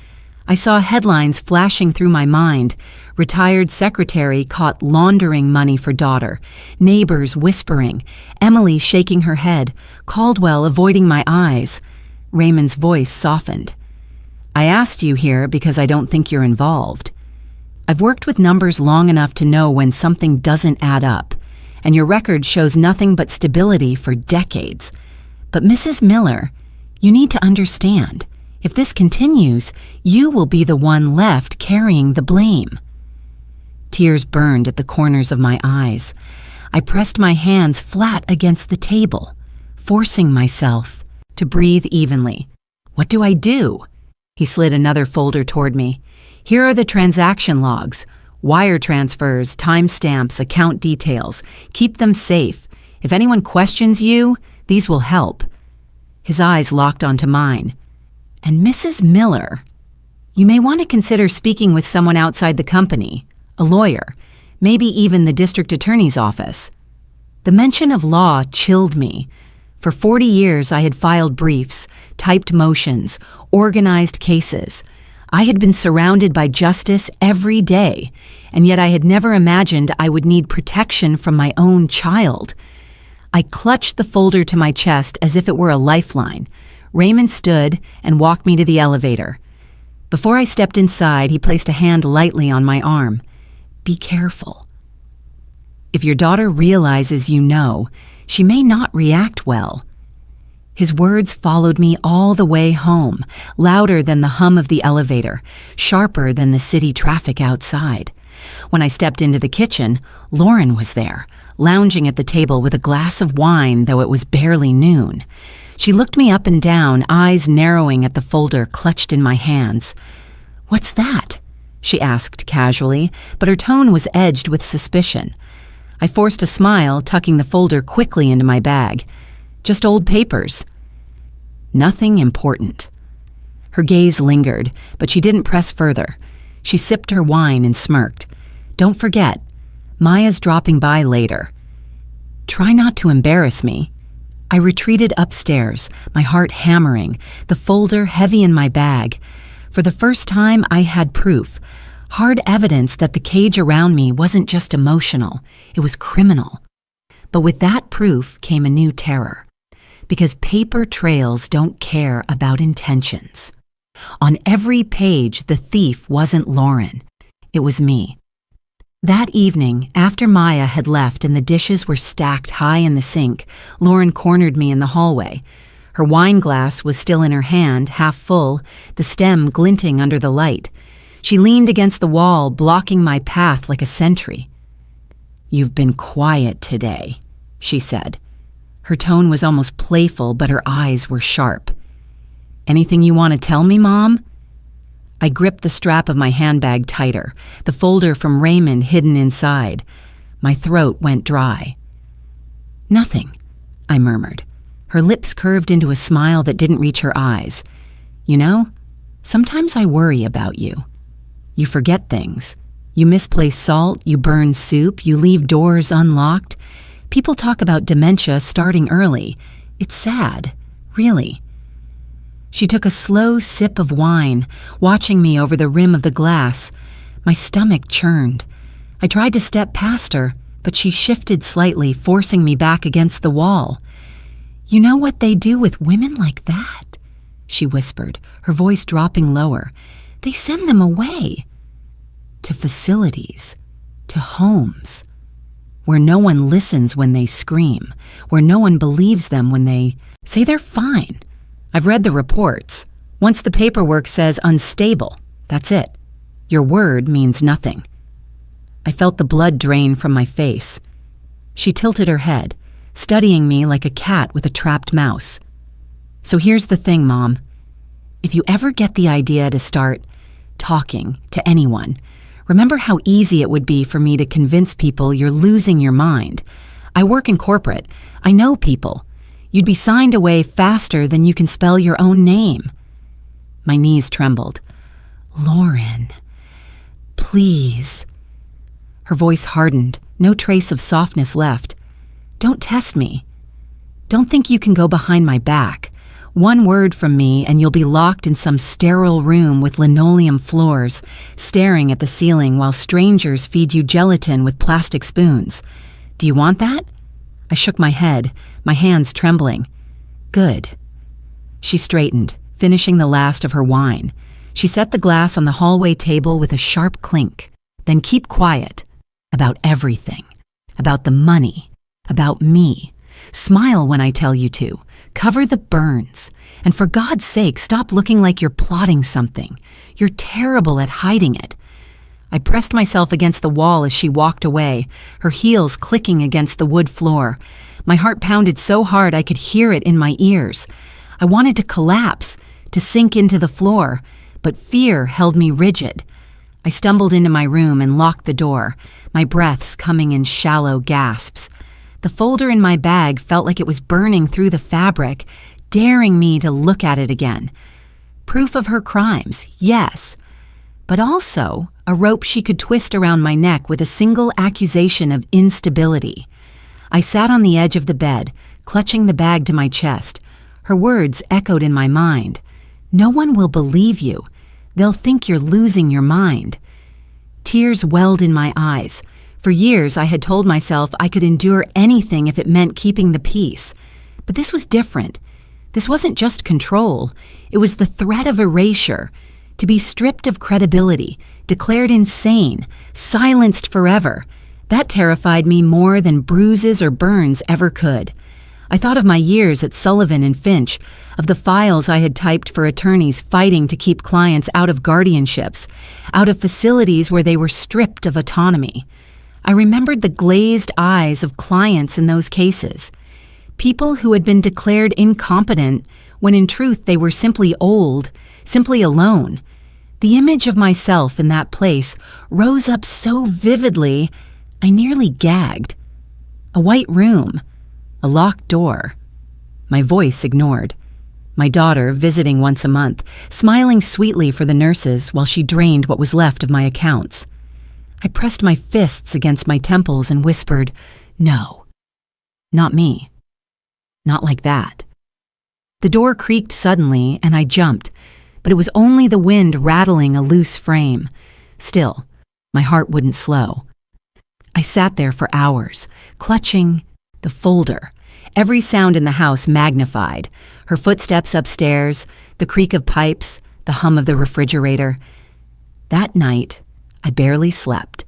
I saw headlines flashing through my mind. Retired secretary caught laundering money for daughter. Neighbors whispering. Emily shaking her head. Caldwell avoiding my eyes. Raymond's voice softened. "I asked you here because I don't think you're involved. I've worked with numbers long enough to know when something doesn't add up, and your record shows nothing but stability for decades. But Mrs. Miller, you need to understand. If this continues, you will be the one left carrying the blame." Tears burned at the corners of my eyes. I pressed my hands flat against the table, forcing myself to breathe evenly. "What do I do?" He slid another folder toward me. "Here are the transaction logs, wire transfers, timestamps, account details. Keep them safe. If anyone questions you, these will help." His eyes locked onto mine. "And Mrs. Miller, you may want to consider speaking with someone outside the company, a lawyer, maybe even the district attorney's office." The mention of law chilled me. For 40 years, I had filed briefs, typed motions, organized cases. I had been surrounded by justice every day, and yet I had never imagined I would need protection from my own child. I clutched the folder to my chest as if it were a lifeline. Raymond stood and walked me to the elevator. Before I stepped inside, he placed a hand lightly on my arm. "Be careful. If your daughter realizes you know, she may not react well." His words followed me all the way home, louder than the hum of the elevator, sharper than the city traffic outside. When I stepped into the kitchen, Lauren was there, lounging at the table with a glass of wine, though it was barely noon. She looked me up and down, eyes narrowing at the folder clutched in my hands. "What's that?" she asked casually, but her tone was edged with suspicion. I forced a smile, tucking the folder quickly into my bag. Just old papers. Nothing important. Her gaze lingered, but she didn't press further. She sipped her wine and smirked. Don't forget, Maya's dropping by later. Try not to embarrass me. I retreated upstairs, my heart hammering, the folder heavy in my bag. For the first time, I had proof, hard evidence that the cage around me wasn't just emotional, it was criminal. But with that proof came a new terror, because paper trails don't care about intentions. On every page, the thief wasn't Lauren. It was me. That evening, after Maya had left and the dishes were stacked high in the sink, Lauren cornered me in the hallway. Her wine glass was still in her hand, half full, the stem glinting under the light. She leaned against the wall, blocking my path like a sentry. "You've been quiet today," she said. Her tone was almost playful, but her eyes were sharp. "Anything you want to tell me, Mom?" I gripped the strap of my handbag tighter, the folder from Raymond hidden inside. My throat went dry. "Nothing," I murmured. Her lips curved into a smile that didn't reach her eyes. "You know, sometimes I worry about you. You forget things. You misplace salt, you burn soup, you leave doors unlocked. People talk about dementia starting early. It's sad, really." She took a slow sip of wine, watching me over the rim of the glass. My stomach churned. I tried to step past her, but she shifted slightly, forcing me back against the wall. "You know what they do with women like that?" she whispered, her voice dropping lower. "They send them away. To facilities, to homes, where no one listens when they scream, where no one believes them when they say they're fine. I've read the reports. Once the paperwork says unstable, that's it. Your word means nothing." I felt the blood drain from my face. She tilted her head, studying me like a cat with a trapped mouse. "So here's the thing, Mom. If you ever get the idea to start talking to anyone, remember how easy it would be for me to convince people you're losing your mind. I work in corporate. I know people. You'd be signed away faster than you can spell your own name." My knees trembled. "Lauren, please." Her voice hardened, no trace of softness left. "Don't test me. Don't think you can go behind my back. One word from me and you'll be locked in some sterile room with linoleum floors, staring at the ceiling while strangers feed you gelatin with plastic spoons. Do you want that?" I shook my head, my hands trembling. "Good." She straightened, finishing the last of her wine. She set the glass on the hallway table with a sharp clink. "Then keep quiet. About everything. About the money. About me. Smile when I tell you to. Cover the burns. And for God's sake, stop looking like you're plotting something. You're terrible at hiding it." I pressed myself against the wall as she walked away, her heels clicking against the wood floor. My heart pounded so hard I could hear it in my ears. I wanted to collapse, to sink into the floor, but fear held me rigid. I stumbled into my room and locked the door, my breaths coming in shallow gasps. The folder in my bag felt like it was burning through the fabric, daring me to look at it again. Proof of her crimes, yes, but also a rope she could twist around my neck with a single accusation of instability. I sat on the edge of the bed, clutching the bag to my chest. Her words echoed in my mind. "No one will believe you. They'll think you're losing your mind." Tears welled in my eyes. For years, I had told myself I could endure anything if it meant keeping the peace. But this was different. This wasn't just control. It was the threat of erasure. To be stripped of credibility, declared insane, silenced forever. That terrified me more than bruises or burns ever could. I thought of my years at Sullivan and Finch, of the files I had typed for attorneys fighting to keep clients out of guardianships, out of facilities where they were stripped of autonomy. I remembered the glazed eyes of clients in those cases. People who had been declared incompetent when in truth they were simply old, simply alone. The image of myself in that place rose up so vividly, I nearly gagged. A white room, a locked door, my voice ignored. My daughter visiting once a month, smiling sweetly for the nurses while she drained what was left of my accounts. I pressed my fists against my temples and whispered, "No, not me. Not like that." The door creaked suddenly and I jumped, but it was only the wind rattling a loose frame. Still, my heart wouldn't slow. I sat there for hours, clutching the folder. Every sound in the house magnified. Her footsteps upstairs, the creak of pipes, the hum of the refrigerator. That night, I barely slept.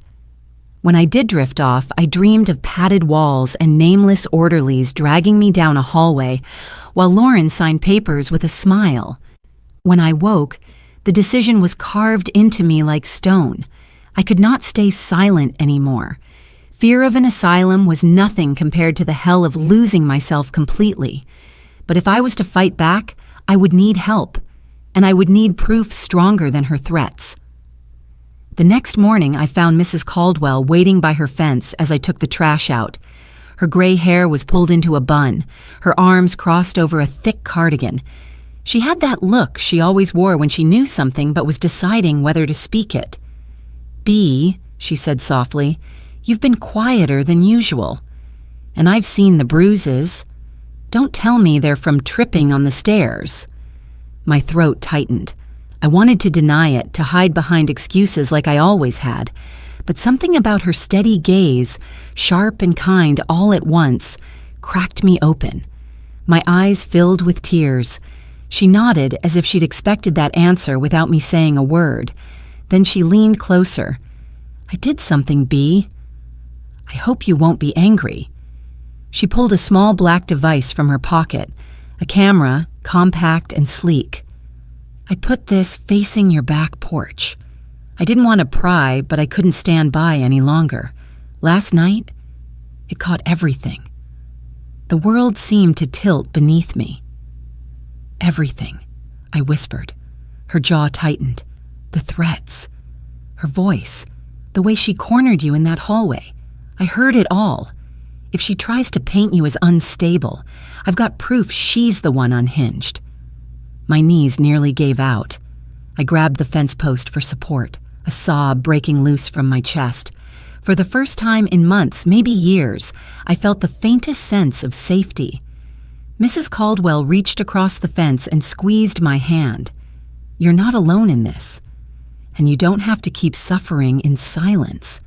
When I did drift off, I dreamed of padded walls and nameless orderlies dragging me down a hallway, while Lauren signed papers with a smile. When I woke, the decision was carved into me like stone. I could not stay silent anymore. Fear of an asylum was nothing compared to the hell of losing myself completely. But if I was to fight back, I would need help, and I would need proof stronger than her threats. The next morning, I found Mrs. Caldwell waiting by her fence as I took the trash out. Her gray hair was pulled into a bun, her arms crossed over a thick cardigan. She had that look she always wore when she knew something but was deciding whether to speak it. "Bee," she said softly, "you've been quieter than usual. And I've seen the bruises. Don't tell me they're from tripping on the stairs." My throat tightened. I wanted to deny it, to hide behind excuses like I always had. But something about her steady gaze, sharp and kind all at once, cracked me open. My eyes filled with tears. She nodded as if she'd expected that answer without me saying a word. Then she leaned closer. "I did something, Bee. I hope you won't be angry." She pulled a small black device from her pocket, a camera, compact and sleek. "I put this facing your back porch. I didn't want to pry, but I couldn't stand by any longer. Last night, it caught everything. The world seemed to tilt beneath me." "Everything," I whispered. Her jaw tightened. The threats. Her voice. The way she cornered you in that hallway. I heard it all. If she tries to paint you as unstable, I've got proof she's the one unhinged. My knees nearly gave out. I grabbed the fence post for support, a sob breaking loose from my chest. For the first time in months, maybe years, I felt the faintest sense of safety. Mrs. Caldwell reached across the fence and squeezed my hand. "You're not alone in this, and you don't have to keep suffering in silence.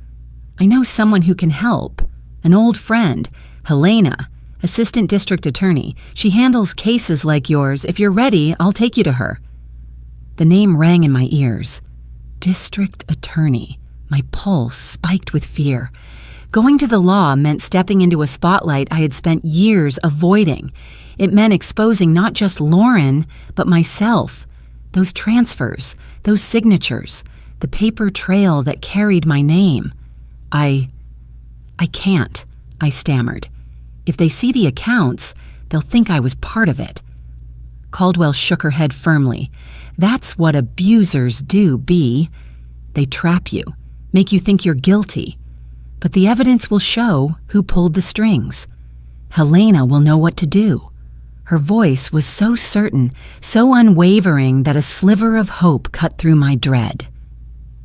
I know someone who can help, an old friend, Helena, assistant district attorney. She handles cases like yours. If you're ready, I'll take you to her." The name rang in my ears. District attorney. My pulse spiked with fear. Going to the law meant stepping into a spotlight I had spent years avoiding. It meant exposing not just Lauren, but myself. Those transfers, those signatures, the paper trail that carried my name. I can't," I stammered. "If they see the accounts, they'll think I was part of it." Caldwell shook her head firmly. "That's what abusers do, Bee. They trap you, make you think you're guilty. But the evidence will show who pulled the strings. Helena will know what to do." Her voice was so certain, so unwavering that a sliver of hope cut through my dread.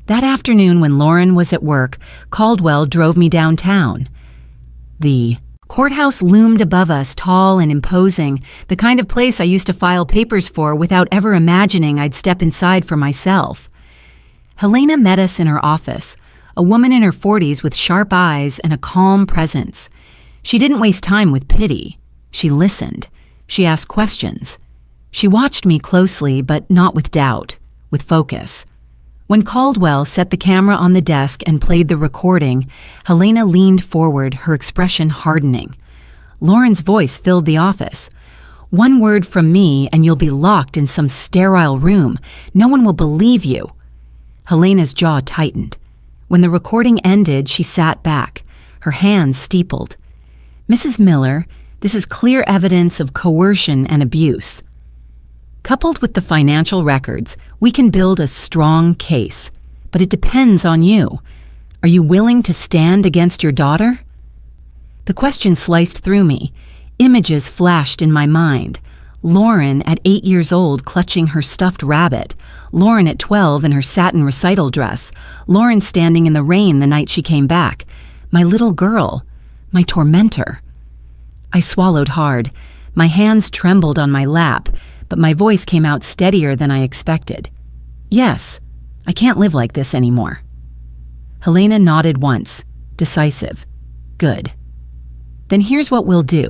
That afternoon when Lauren was at work, Caldwell drove me downtown. The courthouse loomed above us, tall and imposing, the kind of place I used to file papers for without ever imagining I'd step inside for myself. Helena met us in her office, a woman in her 40s with sharp eyes and a calm presence. She didn't waste time with pity. She listened. She asked questions. She watched me closely, but not with doubt, with focus. When Caldwell set the camera on the desk and played the recording, Helena leaned forward, her expression hardening. Lauren's voice filled the office. "One word from me and you'll be locked in some sterile room. No one will believe you." Helena's jaw tightened. When the recording ended, she sat back, her hands steepled. "Mrs. Miller, this is clear evidence of coercion and abuse." Coupled with the financial records, we can build a strong case. But it depends on you. Are you willing to stand against your daughter? The question sliced through me. Images flashed in my mind. Lauren at 8 years old clutching her stuffed rabbit. Lauren at 12 in her satin recital dress. Lauren standing in the rain the night she came back. My little girl. My tormentor. I swallowed hard. My hands trembled on my lap, but my voice came out steadier than I expected. Yes, I can't live like this anymore. Helena nodded once, decisive. Good. Then here's what we'll do.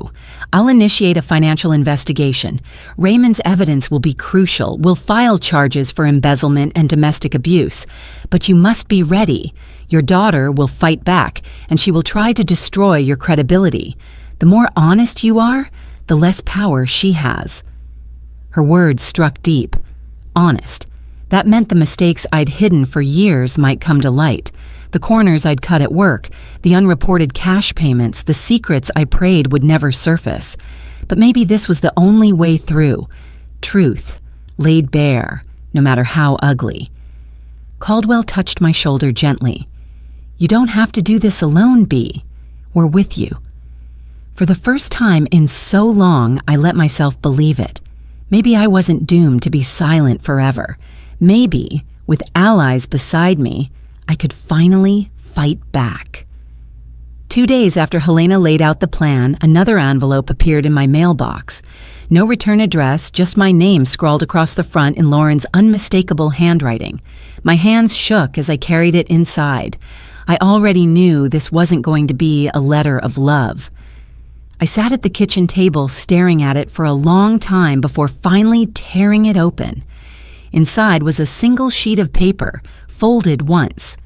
I'll initiate a financial investigation. Raymond's evidence will be crucial. We'll file charges for embezzlement and domestic abuse. But you must be ready. Your daughter will fight back, and she will try to destroy your credibility. The more honest you are, the less power she has. Her words struck deep. Honest. That meant the mistakes I'd hidden for years might come to light. The corners I'd cut at work, the unreported cash payments, the secrets I prayed would never surface. But maybe this was the only way through. Truth, laid bare, no matter how ugly. Caldwell touched my shoulder gently. You don't have to do this alone, Bea. We're with you. For the first time in so long, I let myself believe it. Maybe I wasn't doomed to be silent forever. Maybe, with allies beside me, I could finally fight back. 2 days after Helena laid out the plan, another envelope appeared in my mailbox. No return address, just my name scrawled across the front in Lauren's unmistakable handwriting. My hands shook as I carried it inside. I already knew this wasn't going to be a letter of love. I sat at the kitchen table staring at it for a long time before finally tearing it open. Inside was a single sheet of paper, folded once.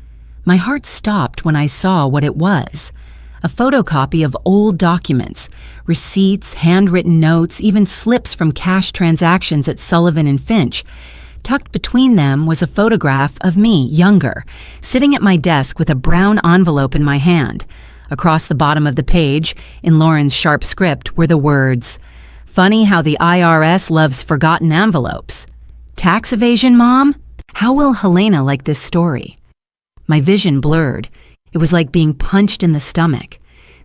My heart stopped when I saw what it was. A photocopy of old documents, receipts, handwritten notes, even slips from cash transactions at Sullivan and Finch. Tucked between them was a photograph of me, younger, sitting at my desk with a brown envelope in my hand. Across the bottom of the page, in Lauren's sharp script, were the words, "Funny how the IRS loves forgotten envelopes. Tax evasion, Mom? How will Helena like this story?" My vision blurred. It was like being punched in the stomach.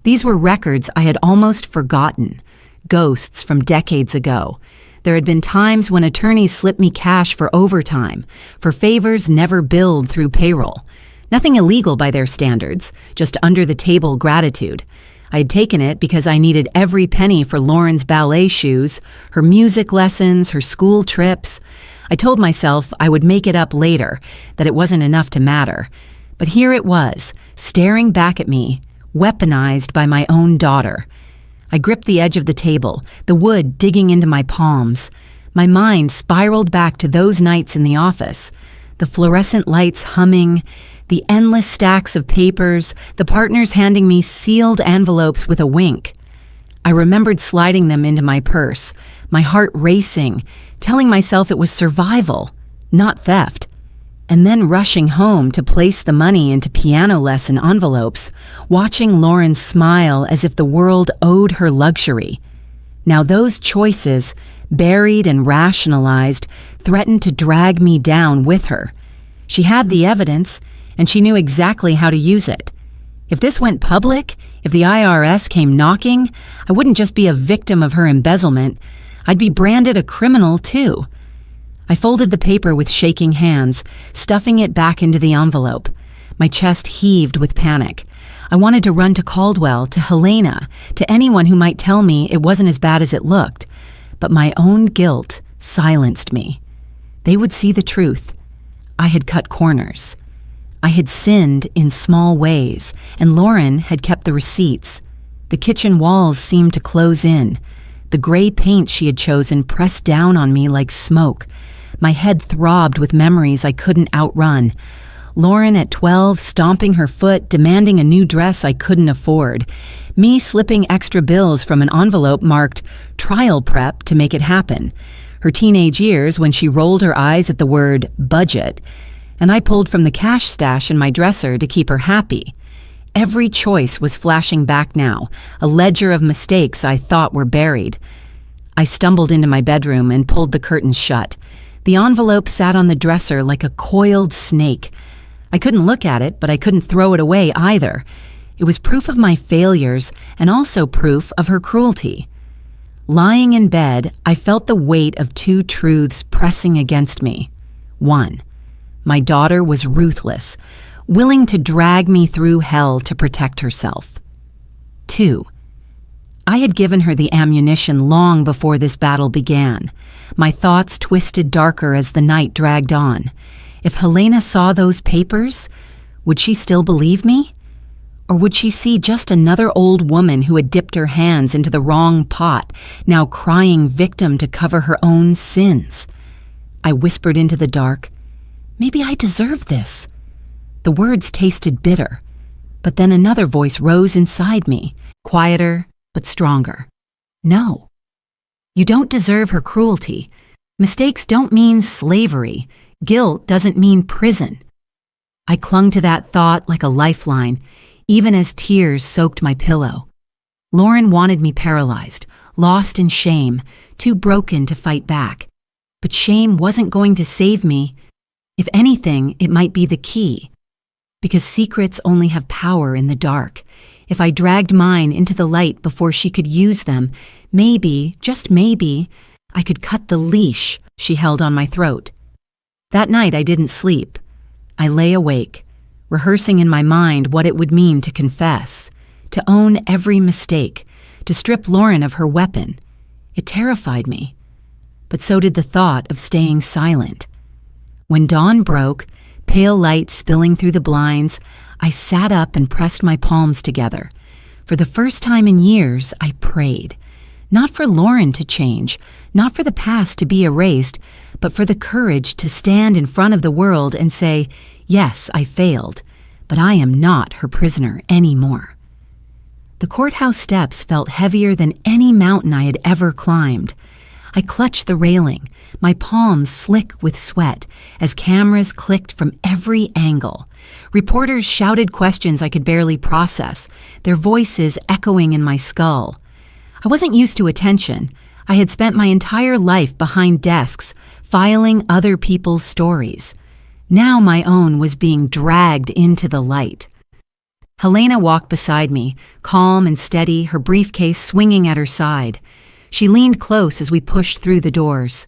These were records I had almost forgotten, ghosts from decades ago. There had been times when attorneys slipped me cash for overtime, for favors never billed through payroll. Nothing illegal by their standards, just under-the-table gratitude. I had taken it because I needed every penny for Lauren's ballet shoes, her music lessons, her school trips. I told myself I would make it up later, that it wasn't enough to matter. But here it was, staring back at me, weaponized by my own daughter. I gripped the edge of the table, the wood digging into my palms. My mind spiraled back to those nights in the office, the fluorescent lights humming, the endless stacks of papers, the partners handing me sealed envelopes with a wink. I remembered sliding them into my purse, my heart racing, telling myself it was survival, not theft, and then rushing home to place the money into piano lesson envelopes, watching Lauren smile as if the world owed her luxury. Now those choices, buried and rationalized, threatened to drag me down with her. She had the evidence, and she knew exactly how to use it. If this went public, if the IRS came knocking, I wouldn't just be a victim of her embezzlement, I'd be branded a criminal too. I folded the paper with shaking hands, stuffing it back into the envelope. My chest heaved with panic. I wanted to run to Caldwell, to Helena, to anyone who might tell me it wasn't as bad as it looked. But my own guilt silenced me. They would see the truth. I had cut corners. I had sinned in small ways, and Lauren had kept the receipts. The kitchen walls seemed to close in. The gray paint she had chosen pressed down on me like smoke. My head throbbed with memories I couldn't outrun. Lauren at 12, stomping her foot, demanding a new dress I couldn't afford. Me slipping extra bills from an envelope marked trial prep to make it happen. Her teenage years when she rolled her eyes at the word budget, and I pulled from the cash stash in my dresser to keep her happy. Every choice was flashing back now, a ledger of mistakes I thought were buried. I stumbled into my bedroom and pulled the curtains shut. The envelope sat on the dresser like a coiled snake. I couldn't look at it, but I couldn't throw it away either. It was proof of my failures and also proof of her cruelty. Lying in bed, I felt the weight of two truths pressing against me. 1. My daughter was ruthless, willing to drag me through hell to protect herself. 2. I had given her the ammunition long before this battle began. My thoughts twisted darker as the night dragged on. If Helena saw those papers, would she still believe me? Or would she see just another old woman who had dipped her hands into the wrong pot, now crying victim to cover her own sins? I whispered into the dark, "Maybe I deserve this." The words tasted bitter, but then another voice rose inside me, quieter but stronger. "No. You don't deserve her cruelty. Mistakes don't mean slavery. Guilt doesn't mean prison." I clung to that thought like a lifeline, even as tears soaked my pillow. Lauren wanted me paralyzed, lost in shame, too broken to fight back. But shame wasn't going to save me. If anything, it might be the key. Because secrets only have power in the dark. If I dragged mine into the light before she could use them, maybe, just maybe, I could cut the leash she held on my throat. That night I didn't sleep. I lay awake, rehearsing in my mind what it would mean to confess, to own every mistake, to strip Lauren of her weapon. It terrified me, but so did the thought of staying silent. When dawn broke, pale light spilling through the blinds, I sat up and pressed my palms together. For the first time in years, I prayed. Not for Lauren to change, not for the past to be erased, but for the courage to stand in front of the world and say, "Yes, I failed, but I am not her prisoner anymore." The courthouse steps felt heavier than any mountain I had ever climbed. I clutched the railing, my palms slick with sweat, as cameras clicked from every angle. Reporters shouted questions I could barely process, their voices echoing in my skull. I wasn't used to attention. I had spent my entire life behind desks, filing other people's stories. Now my own was being dragged into the light. Helena walked beside me, calm and steady, her briefcase swinging at her side. She leaned close as we pushed through the doors.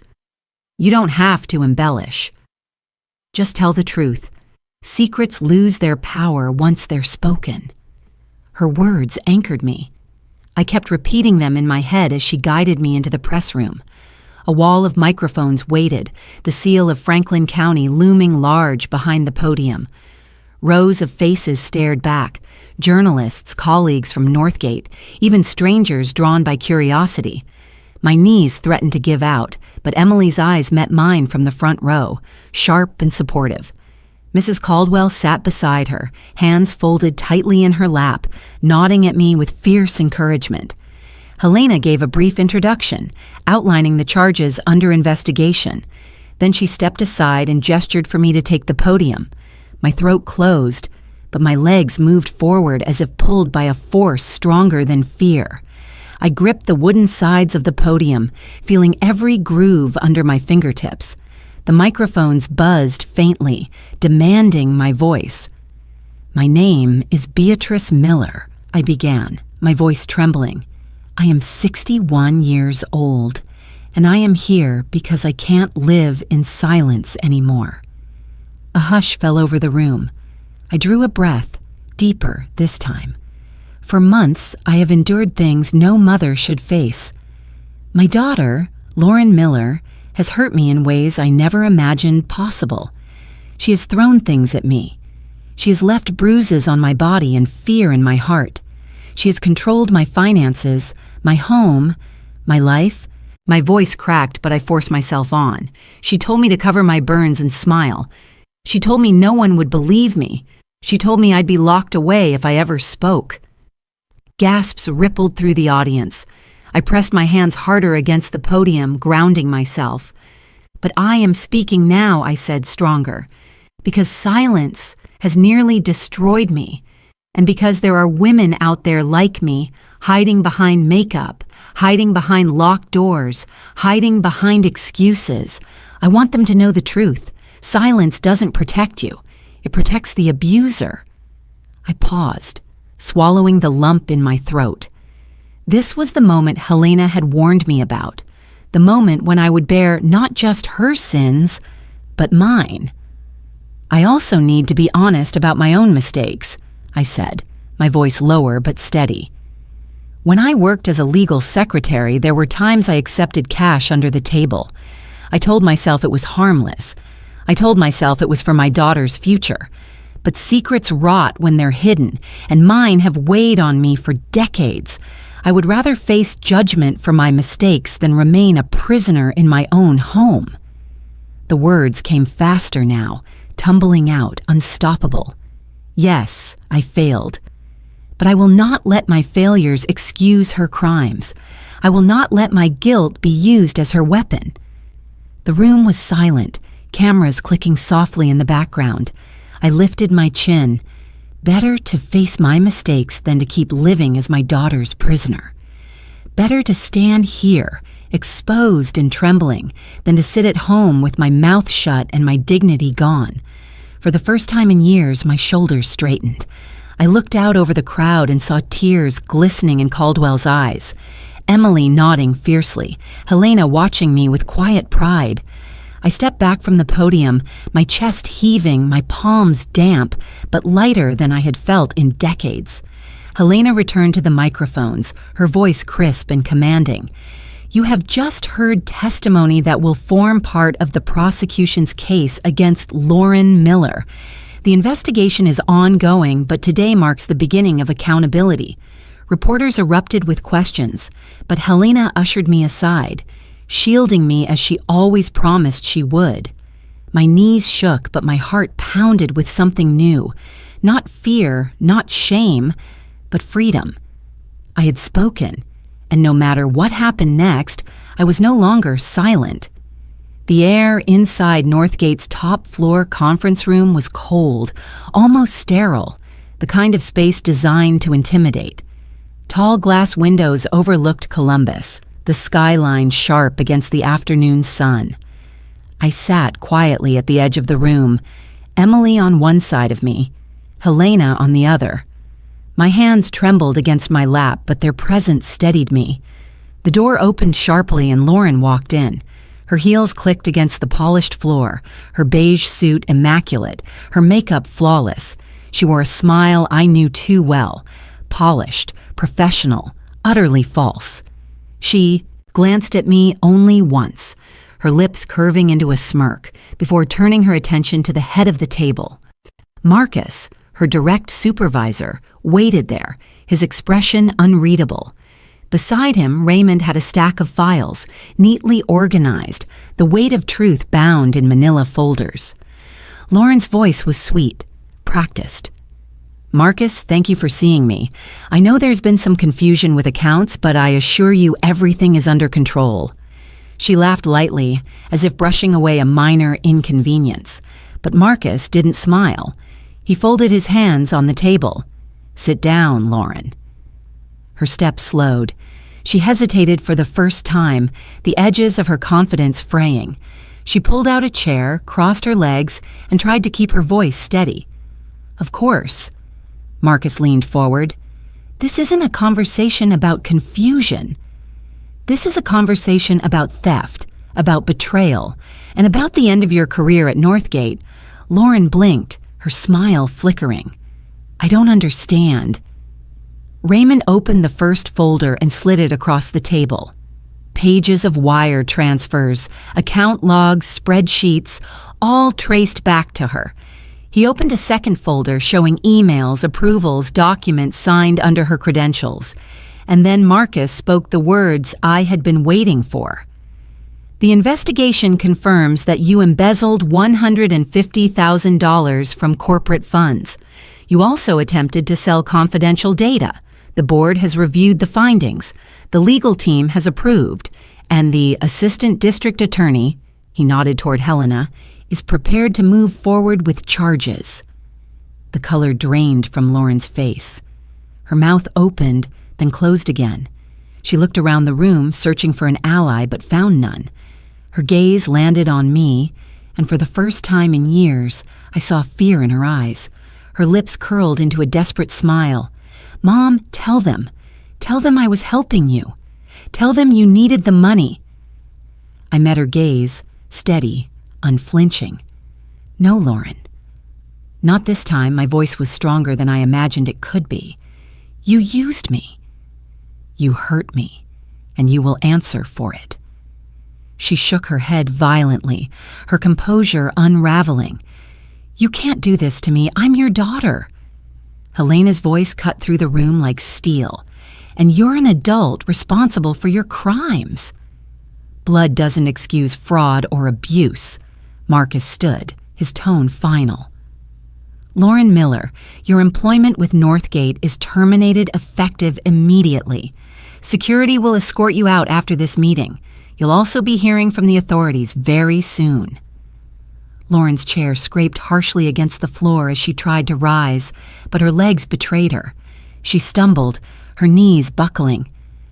"You don't have to embellish. Just tell the truth. Secrets lose their power once they're spoken." Her words anchored me. I kept repeating them in my head as she guided me into the press room. A wall of microphones waited, the seal of Franklin County looming large behind the podium. Rows of faces stared back, journalists, colleagues from Northgate, even strangers drawn by curiosity. My knees threatened to give out, but Emily's eyes met mine from the front row, sharp and supportive. Mrs. Caldwell sat beside her, hands folded tightly in her lap, nodding at me with fierce encouragement. Helena gave a brief introduction, outlining the charges under investigation. Then she stepped aside and gestured for me to take the podium. My throat closed, but my legs moved forward as if pulled by a force stronger than fear. I gripped the wooden sides of the podium, feeling every groove under my fingertips. The microphones buzzed faintly, demanding my voice. "My name is Beatrice Miller," I began, my voice trembling. "I am 61 years old, and I am here because I can't live in silence anymore." A hush fell over the room. I drew a breath, deeper this time. For months, I have endured things no mother should face. My daughter, Lauren Miller, has hurt me in ways I never imagined possible. She has thrown things at me. She has left bruises on my body and fear in my heart. She has controlled my finances, my home, my life. My voice cracked, but I forced myself on. She told me to cover my burns and smile. She told me no one would believe me. She told me I'd be locked away if I ever spoke. Gasps rippled through the audience. I pressed my hands harder against the podium, grounding myself. "But I am speaking now," I said, stronger, "because silence has nearly destroyed me. And because there are women out there like me, hiding behind makeup, hiding behind locked doors, hiding behind excuses, I want them to know the truth. Silence doesn't protect you. It protects the abuser. I paused, swallowing the lump in my throat. This was the moment Helena had warned me about, the moment when I would bear not just her sins, but mine. I also need to be honest about my own mistakes, I said, my voice lower but steady. When I worked as a legal secretary, there were times I accepted cash under the table. I told myself it was harmless. I told myself it was for my daughter's future. But secrets rot when they're hidden, and mine have weighed on me for decades. I would rather face judgment for my mistakes than remain a prisoner in my own home. The words came faster now, tumbling out, unstoppable. Yes, I failed. But I will not let my failures excuse her crimes. I will not let my guilt be used as her weapon. The room was silent, cameras clicking softly in the background. I lifted my chin. Better to face my mistakes than to keep living as my daughter's prisoner. Better to stand here, exposed and trembling, than to sit at home with my mouth shut and my dignity gone. For the first time in years, my shoulders straightened. I looked out over the crowd and saw tears glistening in Caldwell's eyes. Emily nodding fiercely, Helena watching me with quiet pride. I stepped back from the podium, my chest heaving, my palms damp, but lighter than I had felt in decades. Helena returned to the microphones, her voice crisp and commanding. You have just heard testimony that will form part of the prosecution's case against Lauren Miller. The investigation is ongoing, but today marks the beginning of accountability. Reporters erupted with questions, but Helena ushered me aside, shielding me as she always promised she would. My knees shook, but my heart pounded with something new. Not fear, not shame, but freedom. I had spoken, and no matter what happened next, I was no longer silent. The air inside Northgate's top-floor conference room was cold, almost sterile, the kind of space designed to intimidate. Tall glass windows overlooked Columbus, the skyline sharp against the afternoon sun. I sat quietly at the edge of the room, Emily on one side of me, Helena on the other. My hands trembled against my lap, but their presence steadied me. The door opened sharply and Lauren walked in. Her heels clicked against the polished floor, her beige suit immaculate, her makeup flawless. She wore a smile I knew too well, polished, professional, utterly false. She glanced at me only once, her lips curving into a smirk, before turning her attention to the head of the table. Marcus, her direct supervisor, waited there, his expression unreadable. Beside him, Raymond had a stack of files, neatly organized, the weight of truth bound in manila folders. Lauren's voice was sweet, practiced. Marcus, thank you for seeing me. I know there's been some confusion with accounts, but I assure you everything is under control. She laughed lightly, as if brushing away a minor inconvenience. But Marcus didn't smile. He folded his hands on the table. Sit down, Lauren. Her steps slowed. She hesitated for the first time, the edges of her confidence fraying. She pulled out a chair, crossed her legs, and tried to keep her voice steady. Of course. Marcus leaned forward. This isn't a conversation about confusion. This is a conversation about theft, about betrayal, and about the end of your career at Northgate. Lauren blinked, her smile flickering. I don't understand. Raymond opened the first folder and slid it across the table. Pages of wire transfers, account logs, spreadsheets, all traced back to her. He opened a second folder showing emails, approvals, documents signed under her credentials. And then Marcus spoke the words I had been waiting for. The investigation confirms that you embezzled $150,000 from corporate funds. You also attempted to sell confidential data. The board has reviewed the findings. The legal team has approved. And the assistant district attorney, he nodded toward Helena, is prepared to move forward with charges. The color drained from Lauren's face. Her mouth opened, then closed again. She looked around the room, searching for an ally, but found none. Her gaze landed on me, and for the first time in years, I saw fear in her eyes. Her lips curled into a desperate smile. "Mom, tell them. Tell them I was helping you. Tell them you needed the money." I met her gaze, steady, unflinching. "No, Lauren." Not this time. My voice was stronger than I imagined it could be. "You used me. You hurt me, and you will answer for it." She shook her head violently, her composure unraveling. "You can't do this to me. I'm your daughter." Helena's voice cut through the room like steel. "And you're an adult responsible for your crimes." "Blood doesn't excuse fraud or abuse." Marcus stood, his tone final. "Lauren Miller, your employment with Northgate is terminated effective immediately. Security will escort you out after this meeting. You'll also be hearing from the authorities very soon." Lauren's chair scraped harshly against the floor as she tried to rise, but her legs betrayed her. She stumbled, her knees buckling.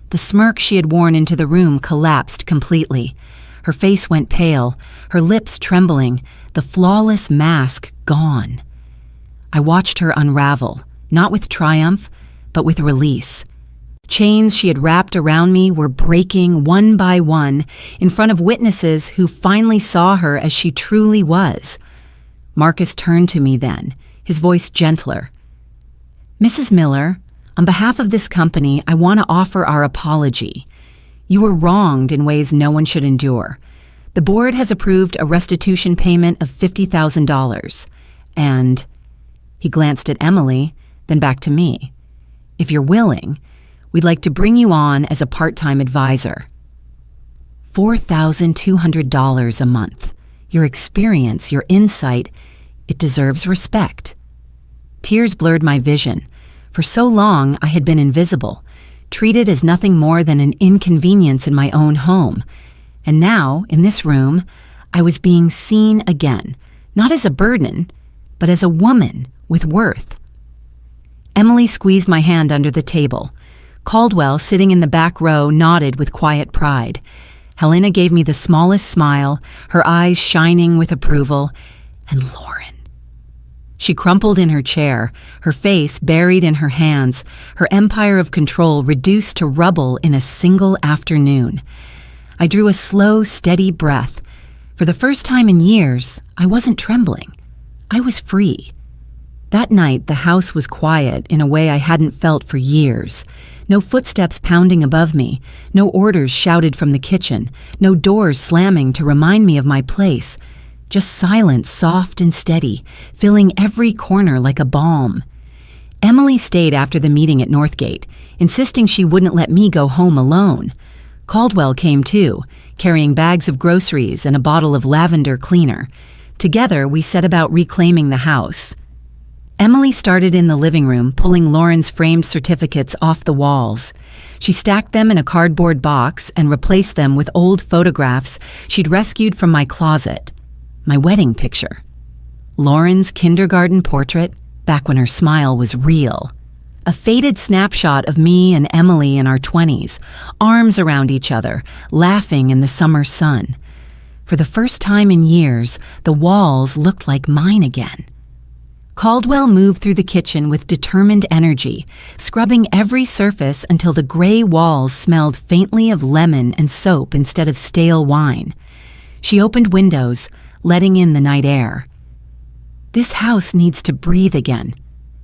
The smirk she had worn into the room collapsed completely. Her face went pale, her lips trembling, the flawless mask gone. I watched her unravel, not with triumph, but with release. Chains she had wrapped around me were breaking one by one in front of witnesses who finally saw her as she truly was. Marcus turned to me then, his voice gentler. "Mrs. Miller, on behalf of this company, I want to offer our apology. You were wronged in ways no one should endure. The board has approved a restitution payment of $50,000. And," he glanced at Emily, then back to me, "if you're willing, we'd like to bring you on as a part-time advisor. $4,200 a month. Your experience, your insight, it deserves respect." Tears blurred my vision. For so long, I had been invisible, treated as nothing more than an inconvenience in my own home. And now, in this room, I was being seen again, not as a burden, but as a woman with worth. Emily squeezed my hand under the table. Caldwell, sitting in the back row, nodded with quiet pride. Helena gave me the smallest smile, her eyes shining with approval. And Lauren. She crumpled in her chair, her face buried in her hands, her empire of control reduced to rubble in a single afternoon. I drew a slow, steady breath. For the first time in years, I wasn't trembling. I was free. That night, the house was quiet in a way I hadn't felt for years. No footsteps pounding above me, no orders shouted from the kitchen, no doors slamming to remind me of my place. Just silence, soft and steady, filling every corner like a balm. Emily stayed after the meeting at Northgate, insisting she wouldn't let me go home alone. Caldwell came too, carrying bags of groceries and a bottle of lavender cleaner. Together, we set about reclaiming the house. Emily started in the living room, pulling Lauren's framed certificates off the walls. She stacked them in a cardboard box and replaced them with old photographs she'd rescued from my closet. My wedding picture. Lauren's kindergarten portrait, back when her smile was real. A faded snapshot of me and Emily in our 20s, arms around each other, laughing in the summer sun. For the first time in years, the walls looked like mine again. Caldwell moved through the kitchen with determined energy, scrubbing every surface until the gray walls smelled faintly of lemon and soap instead of stale wine. She opened windows, letting in the night air. "This house needs to breathe again,"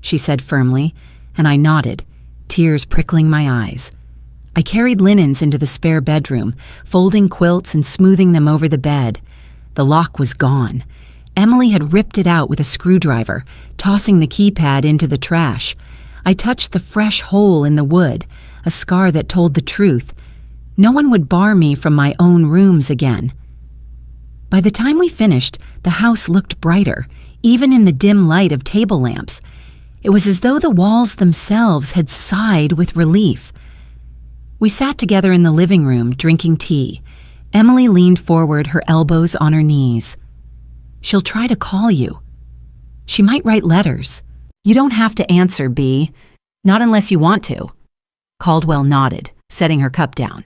she said firmly, and I nodded, tears prickling my eyes. I carried linens into the spare bedroom, folding quilts and smoothing them over the bed. The lock was gone. Emily had ripped it out with a screwdriver, tossing the keypad into the trash. I touched the fresh hole in the wood, a scar that told the truth. No one would bar me from my own rooms again. By the time we finished, the house looked brighter, even in the dim light of table lamps. It was as though the walls themselves had sighed with relief. We sat together in the living room, drinking tea. Emily leaned forward, her elbows on her knees. "She'll try to call you. She might write letters. You don't have to answer, B. Not unless you want to. Caldwell nodded, setting her cup down.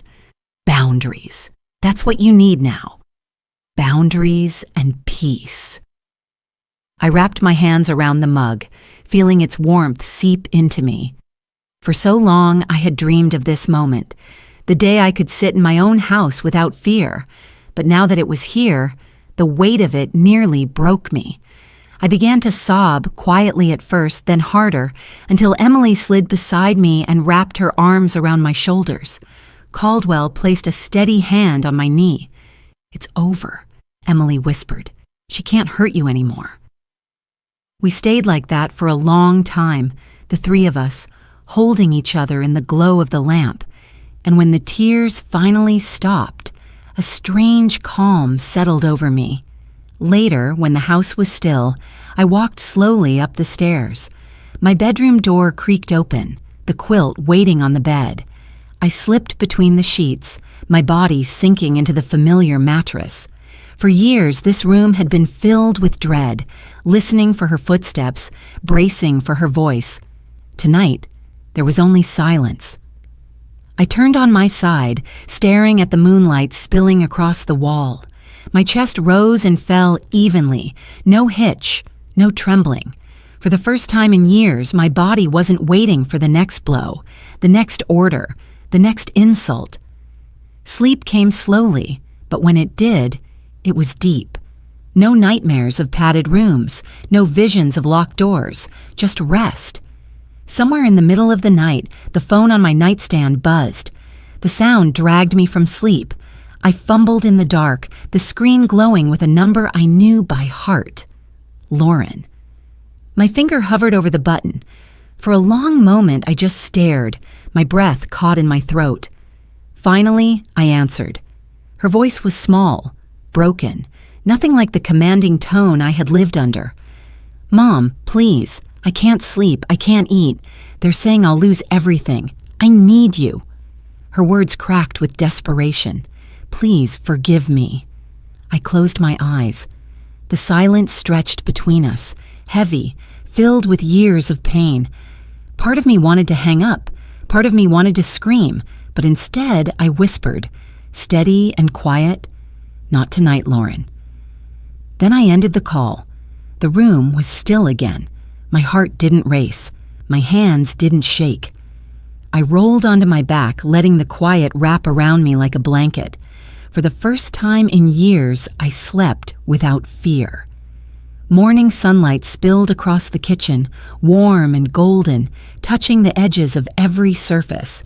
Boundaries. That's what you need now. Boundaries and peace. I wrapped my hands around the mug, feeling its warmth seep into me. For so long, I had dreamed of this moment, the day I could sit in my own house without fear. But now that it was here, the weight of it nearly broke me. I began to sob, quietly at first, then harder, until Emily slid beside me and wrapped her arms around my shoulders. Caldwell placed a steady hand on my knee. It's over, Emily whispered. She can't hurt you anymore. We stayed like that for a long time, the three of us, holding each other in the glow of the lamp. And when the tears finally stopped, a strange calm settled over me. Later, when the house was still, I walked slowly up the stairs. My bedroom door creaked open, the quilt waiting on the bed. I slipped between the sheets, my body sinking into the familiar mattress. For years, this room had been filled with dread, listening for her footsteps, bracing for her voice. Tonight, there was only silence. I turned on my side, staring at the moonlight spilling across the wall. My chest rose and fell evenly, no hitch, no trembling. For the first time in years, my body wasn't waiting for the next blow, the next order, the next insult. Sleep came slowly, but when it did, it was deep. No nightmares of padded rooms, no visions of locked doors, just rest. Somewhere in the middle of the night, the phone on my nightstand buzzed. The sound dragged me from sleep. I fumbled in the dark, the screen glowing with a number I knew by heart. Lauren. My finger hovered over the button. For a long moment, I just stared, my breath caught in my throat. Finally, I answered. Her voice was small, broken, nothing like the commanding tone I had lived under. Mom, please. I can't sleep. I can't eat. They're saying I'll lose everything. I need you. Her words cracked with desperation. Please forgive me. I closed my eyes. The silence stretched between us, heavy, filled with years of pain. Part of me wanted to hang up. Part of me wanted to scream. But instead, I whispered, steady and quiet, "Not tonight, Lauren." Then I ended the call. The room was still again. My heart didn't race. My hands didn't shake. I rolled onto my back, letting the quiet wrap around me like a blanket. For the first time in years, I slept without fear. Morning sunlight spilled across the kitchen, warm and golden, touching the edges of every surface.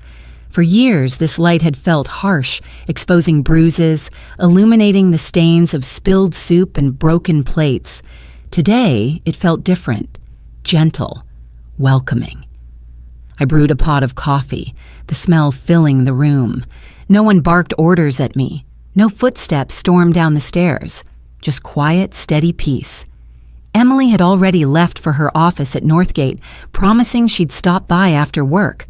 For years, this light had felt harsh, exposing bruises, illuminating the stains of spilled soup and broken plates. Today, it felt different. Gentle, welcoming. I brewed a pot of coffee, the smell filling the room. No one barked orders at me. No footsteps stormed down the stairs. Just quiet, steady peace. Emily had already left for her office at Northgate, promising she'd stop by after work.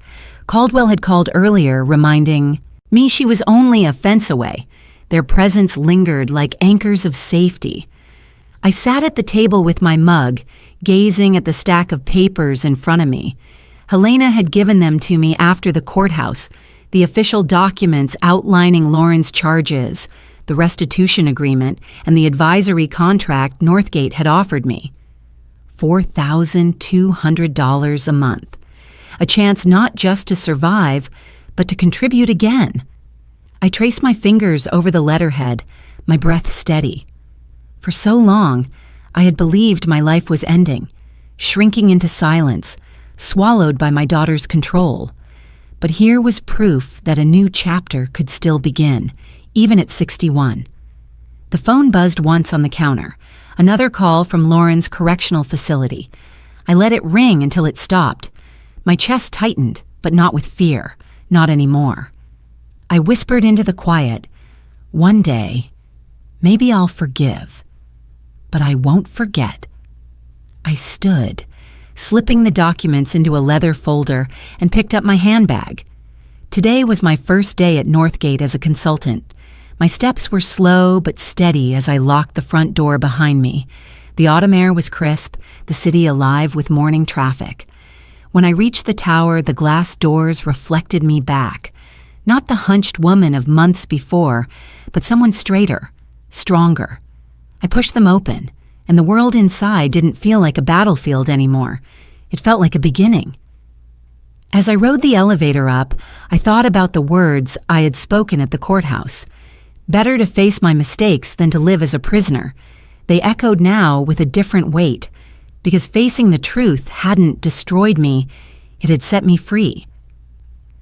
Caldwell had called earlier, reminding me she was only a fence away. Their presence lingered like anchors of safety. I sat at the table with my mug, gazing at the stack of papers in front of me. Helena had given them to me after the courthouse, the official documents outlining Lauren's charges, the restitution agreement, and the advisory contract Northgate had offered me. $4,200 a month. A chance not just to survive, but to contribute again. I traced my fingers over the letterhead, my breath steady. For so long, I had believed my life was ending, shrinking into silence, swallowed by my daughter's control. But here was proof that a new chapter could still begin, even at 61. The phone buzzed once on the counter, another call from Lauren's correctional facility. I let it ring until it stopped. My chest tightened, but not with fear, not anymore. I whispered into the quiet, "One day, maybe I'll forgive, but I won't forget." I stood, slipping the documents into a leather folder, and picked up my handbag. Today was my first day at Northgate as a consultant. My steps were slow but steady as I locked the front door behind me. The autumn air was crisp, the city alive with morning traffic. When I reached the tower, the glass doors reflected me back. Not the hunched woman of months before, but someone straighter, stronger. I pushed them open, and the world inside didn't feel like a battlefield anymore. It felt like a beginning. As I rode the elevator up, I thought about the words I had spoken at the courthouse. Better to face my mistakes than to live as a prisoner. They echoed now with a different weight, because facing the truth hadn't destroyed me, it had set me free.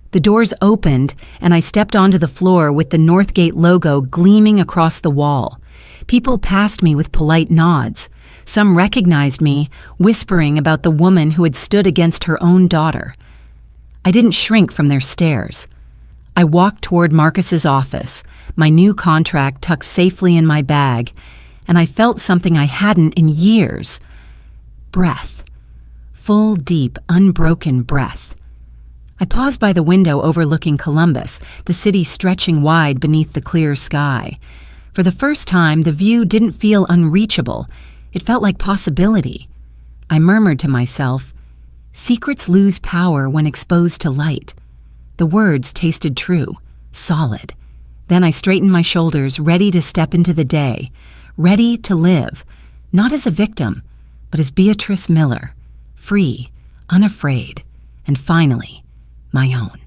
The doors opened, and I stepped onto the floor with the Northgate logo gleaming across the wall. People passed me with polite nods. Some recognized me, whispering about the woman who had stood against her own daughter. I didn't shrink from their stares. I walked toward Marcus's office, my new contract tucked safely in my bag, and I felt something I hadn't in years. Breath. Full, deep, unbroken breath. I paused by the window overlooking Columbus, the city stretching wide beneath the clear sky. For the first time, the view didn't feel unreachable. It felt like possibility. I murmured to myself, "Secrets lose power when exposed to light." The words tasted true, solid. Then I straightened my shoulders, ready to step into the day, ready to live, not as a victim, but as Beatrice Miller, free, unafraid, and finally, my own.